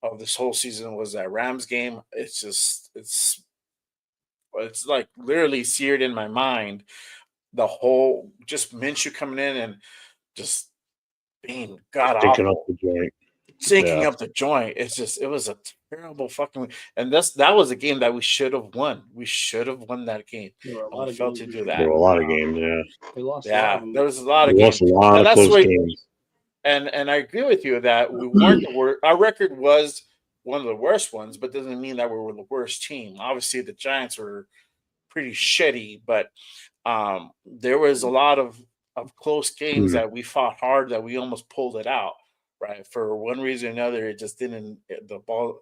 of this whole season was that Rams game. It's like literally seared in my mind. The whole just Minshew coming in and just being god Stinking up awful, the joint. sinking Yeah. up the joint. It was a terrible fucking, and that was a game that we should have won. We should have won that game, There were a and we lot of failed games to we do should have There that. were a won. lot of games, yeah. We lost a lot Yeah, of them. there was a lot We of lost games, a lot and of that's the close way. games. And I agree with you that we weren't the worst. Our record was one of the worst ones, but doesn't mean that we were the worst team. Obviously, the Giants were pretty shitty, but there was a lot of close games Mm. that we fought hard that we almost pulled it out. Right, for one reason or another, it just didn't. The ball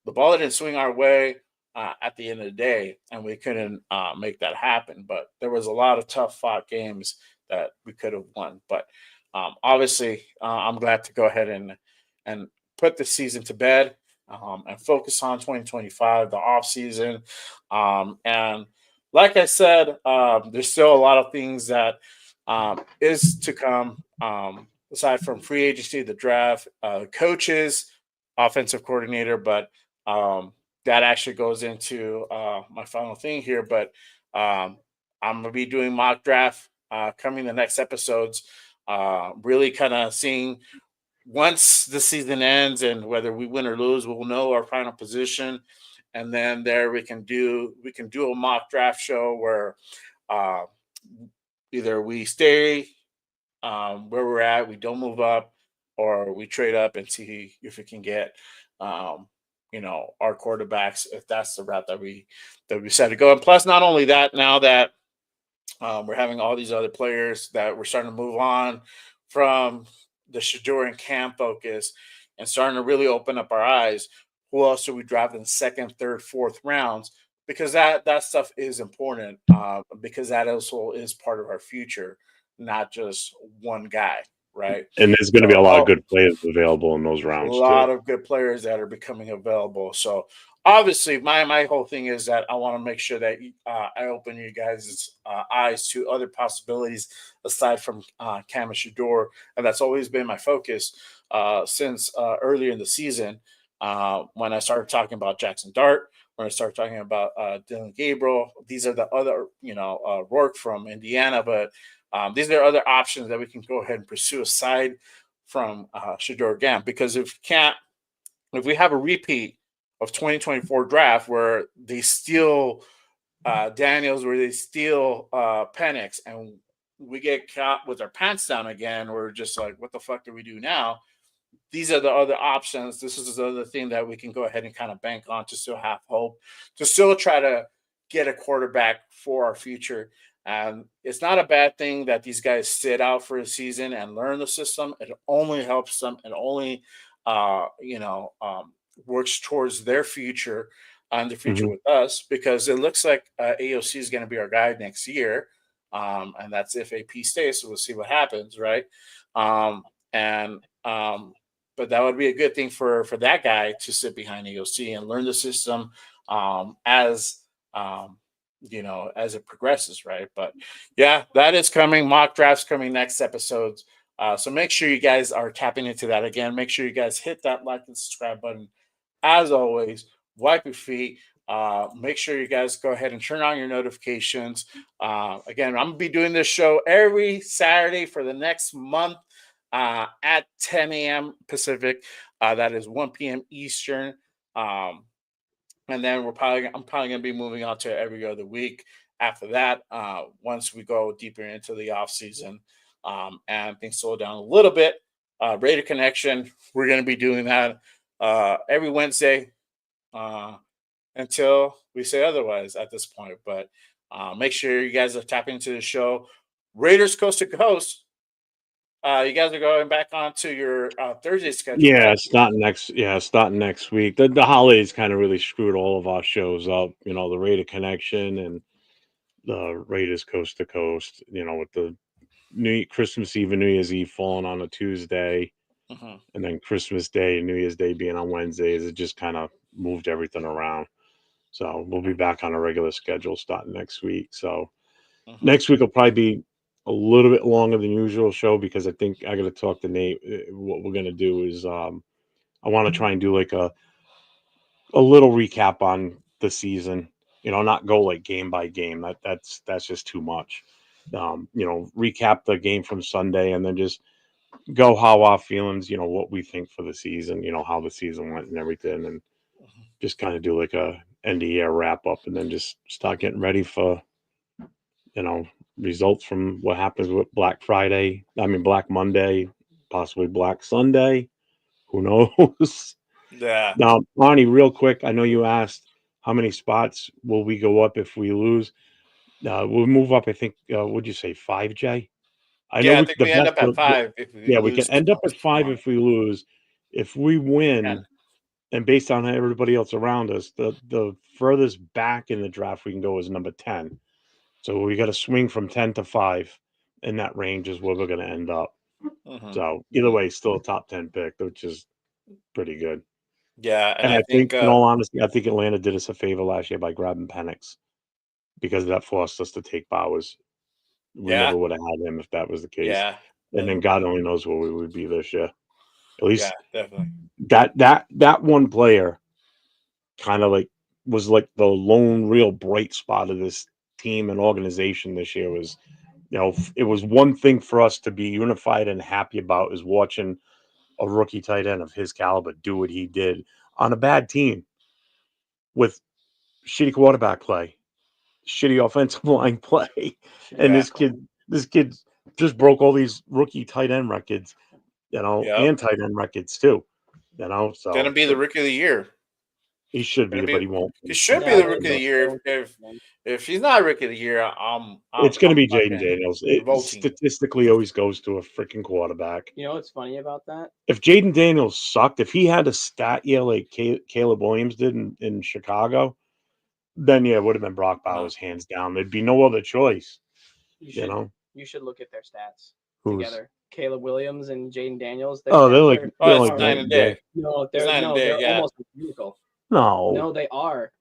didn't swing our way at the end of the day, and we couldn't make that happen. But there was a lot of tough fought games that we could have won. But obviously, I'm glad to go ahead and put the season to bed and focus on 2025, the off season, and like I said, there's still a lot of things that is to come. Aside from free agency, the draft, coaches, offensive coordinator, but that actually goes into my final thing here. But um, I'm gonna be doing mock draft coming the next episodes. Really kind of seeing once the season ends and whether we win or lose, we'll know our final position, and then there we can do a mock draft show where uh, either we stay where we're at, we don't move up, or we trade up and see if we can get um, our quarterbacks if that's the route that we decide to go. And plus, not only that, now that we're having all these other players that we're starting to move on from the Shador and Cam focus and starting to really open up our eyes. Who else should we draft in second, third, fourth rounds? Because that stuff is important. Because that also is part of our future, not just one guy, right? And there's going to be So, a lot of good players available in those a rounds too. lot of good players that are becoming available. So obviously, my whole thing is that I want to make sure that I open you guys' eyes to other possibilities aside from Cam and Shador, and that's always been my focus since earlier in the season when I started talking about Jackson Dart. When I started talking about Dylan Gabriel, these are the other, Rourke from Indiana, but these are other options that we can go ahead and pursue aside from Shador Gam. Because if we have a repeat of 2024 draft where they steal Daniels, where they steal Penix, and we get caught with our pants down again, we're just like, what the fuck do we do now? These are the other options. This is the other thing that we can go ahead and kind of bank on to still have hope, to still try to get a quarterback for our future. And it's not a bad thing that these guys sit out for a season and learn the system. It only helps them. It only, uh, you know, um, works towards their future and the future Hmm. with us because it looks like AOC is going to be our guy next year. And that's if AP stays. So we'll see what happens, right? And but that would be a good thing for that guy to sit behind AOC and learn the system as um, as it progresses, right? But yeah, that is coming. Mock drafts coming next episodes. So make sure you guys are tapping into that again. Make sure you guys hit that like and subscribe button. As always, wipe your feet. Make sure you guys go ahead and turn on your notifications. Again, I'm gonna be doing this show every Saturday for the next month at 10 a.m. Pacific. That is 1 p.m. Eastern. Um, and then I'm probably gonna be moving on to every other week after that. Once we go deeper into the off season and things slow down a little bit. Raider Connection, we're gonna be doing that every Wednesday uh, until we say otherwise at this point. But make sure you guys are tapping into the show. Raiders Coast to Coast. You guys are going back onto your Thursday schedule, right? Starting next week. The holidays kind of really screwed all of our shows up. The Raider Connection and the Raiders Coast to Coast. With the Christmas Eve and New Year's Eve falling on a Tuesday, Hmm. and then Christmas Day and New Year's Day being on Wednesdays, it just kind of moved everything around. So we'll be back on a regular schedule starting next week. So Hmm. next week will probably be a little bit longer than usual show because I think I got to talk to Nate. What we're gonna do is I want to try and do like a little recap on the season. Not go like game by game. That's just too much. Recap the game from Sunday and then just go how our feelings. What we think for the season. How the season went and everything, and just kind of do like a end of year wrap up, and then just start getting ready for you know results from what happens with Black Friday. I mean Black Monday, possibly Black Sunday. Who knows? Yeah. Now, Arnie, real quick, I know you asked how many spots will we go up if we lose. We'll move up. I think. Would you say 5J? I know Yeah, I we think the we end best. up at five if we Yeah, we can lose end up at to 5 tomorrow. if we lose. If we 10. win, and based on everybody else around us, the furthest back in the draft we can go is number 10. So we got to swing from 10 to 5 in that range is where we're going to end up. Hmm. So either way, still a top 10 pick, which is pretty good. Yeah, and And I I think, think in all honesty, I think Atlanta did us a favor last year by grabbing Penix because that forced us to take Bowers. We yeah, never would have had him if that was the case. yeah, And then God only knows where we would be this year. At yeah, least definitely. that one player kind of like was like the lone real bright spot of this team and organization this year was, it was one thing for us to be unified and happy about is watching a rookie tight end of his caliber do what he did on a bad team with shitty quarterback play, shitty offensive line play, and Yeah. this kid just broke all these rookie tight end records, Yep. and tight end records too, So Gonna be the rookie of the year. he should be, Gonna but be. he won't. He should be Yeah, the they're- rookie of the they're- year. If he's not rookie of the year, It's going to be fucking Jaden Daniels. It revolting. statistically always goes to a freaking quarterback. You know what's funny about that? If Jaden Daniels sucked, if he had a stat year like Caleb Williams did in Chicago, then yeah, it would have been Brock Bowers hands down. There'd be no other choice. You should look at their stats Who's? together. Caleb Williams and Jaden Daniels. Their Oh, they're stats like are- they're Oh, like it's are- night and day. no, It's night and day, they're yeah. almost identical. No, No, they are.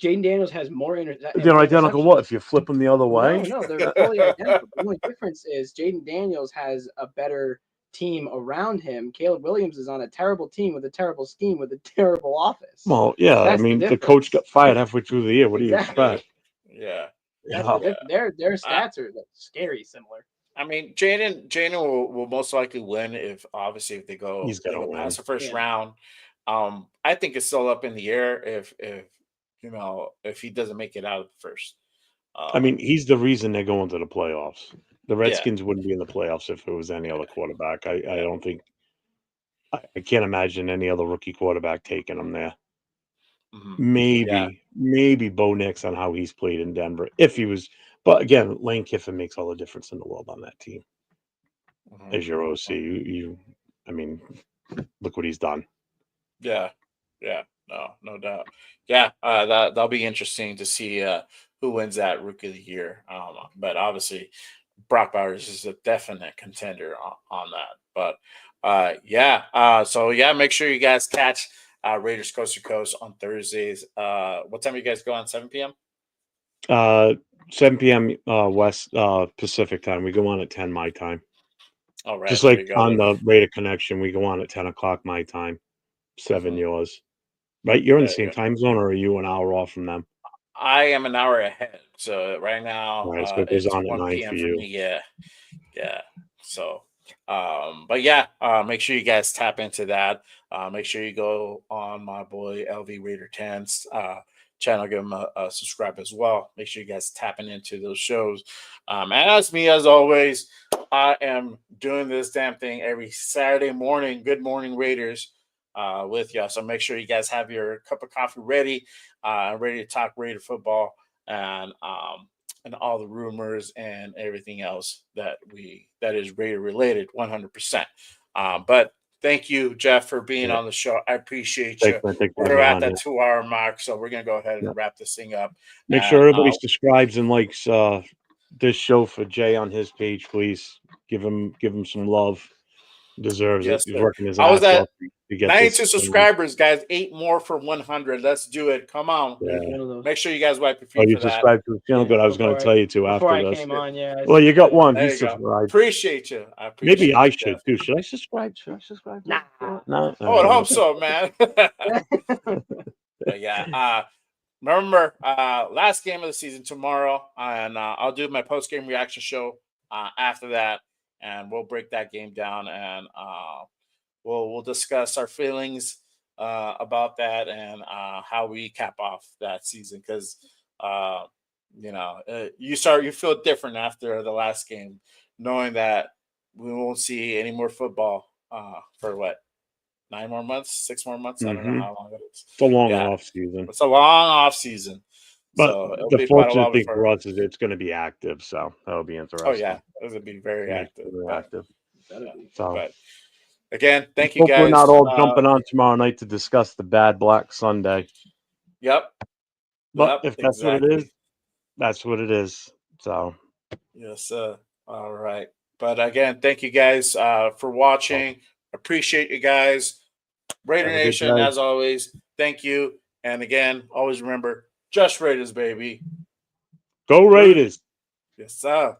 Jaden Daniels has more they're identical. What if you flip them the other way? No, they're fully identical. The only difference is Jaden Daniels has a better team around him. Caleb Williams is on a terrible team with a terrible scheme with a terrible office. Well, yeah, That's the the coach difference. got fired halfway through the year. What do you Exactly. expect? Yeah. That's Yeah. their stats are scary similar. I mean, Jaden will most likely win if they go He's gonna win. past the first Yeah. round. I think it's still up in the air if he doesn't make it out of the first. I mean, he's the reason they're going to the playoffs. The Redskins wouldn't be in the playoffs if it was any other quarterback. I don't think. I can't imagine any other rookie quarterback taking them there. Mhm. Maybe Bo Nix on how he's played in Denver. If he was, but again, Lane Kiffin makes all the difference in the world on that team. Mhm. As your OC, I mean, look what he's done. Yeah, no doubt. Yeah, that'll be interesting to see who wins that Rookie of the Year. But obviously, Brock Bowers is a definite contender on that. But make sure you guys catch Raiders Coast to Coast on Thursdays. What time do you guys go on? 7 p.m. 7 p.m. West Pacific time. We go on at 10 my time. All right, Just there like you go. on the Raider Connection, we go on at 10 o'clock my time, 7 yours. Right? You're in the There same you go. time zone, or are you an hour off from them? I am an hour ahead. So right now All right, so it goes it's on at 1 9 p.m. for for you. me. Yeah. So make sure you guys tap into that. Make sure you go on my boy LV Raider 10's channel, give him a subscribe as well. Make sure you guys tapping into those shows. And as me, as always, I am doing this damn thing every Saturday morning. Good morning, Raiders, with y'all. So make sure you guys have your cup of coffee ready, ready to talk Raider football and all the rumors and everything else that is Raider related, 100%. But thank you, Jeff, for being on the show. I appreciate you. We're at that 2-hour mark, so we're gonna go ahead and wrap this thing up. Make sure everybody subscribes and likes this show for Jay on his page, please. Give him some love. Deserves it. He's working his ass off to get 92 subscribers, guys. 8 more for 100. Let's do it. Come on. Yeah. Make sure you guys wipe your feet you for that. subscribe to the channel. Good. I was going to tell you to after this. Came on, yeah. Well, you got one. There He subscribed. Appreciate you. Maybe I should too. Should I subscribe? Nah. No. Oh, I hope so, man. But yeah. Remember, last game of the season tomorrow, and I'll do my post-game reaction show after that, and we'll break that game down, and we'll discuss our feelings about that and how we cap off that season, because you feel different after the last game, knowing that we won't see any more football for what, 9 more months, 6 more months. I don't know how long it is. It's a long off season. It's a long off season. But so the fortunate thing for us is it's going to be active, so that'll be interesting. Oh yeah, it will be very active. So, but again, thank you guys. We're not all jumping on tomorrow night to discuss the bad Black Sunday. Yep. But if that's what it is, that's what it is. So yes, all right. But again, thank you guys for watching. Appreciate you guys. Raider Nation, as always, thank you. And again, always remember, just Raiders, baby. Go Raiders. Yes, sir.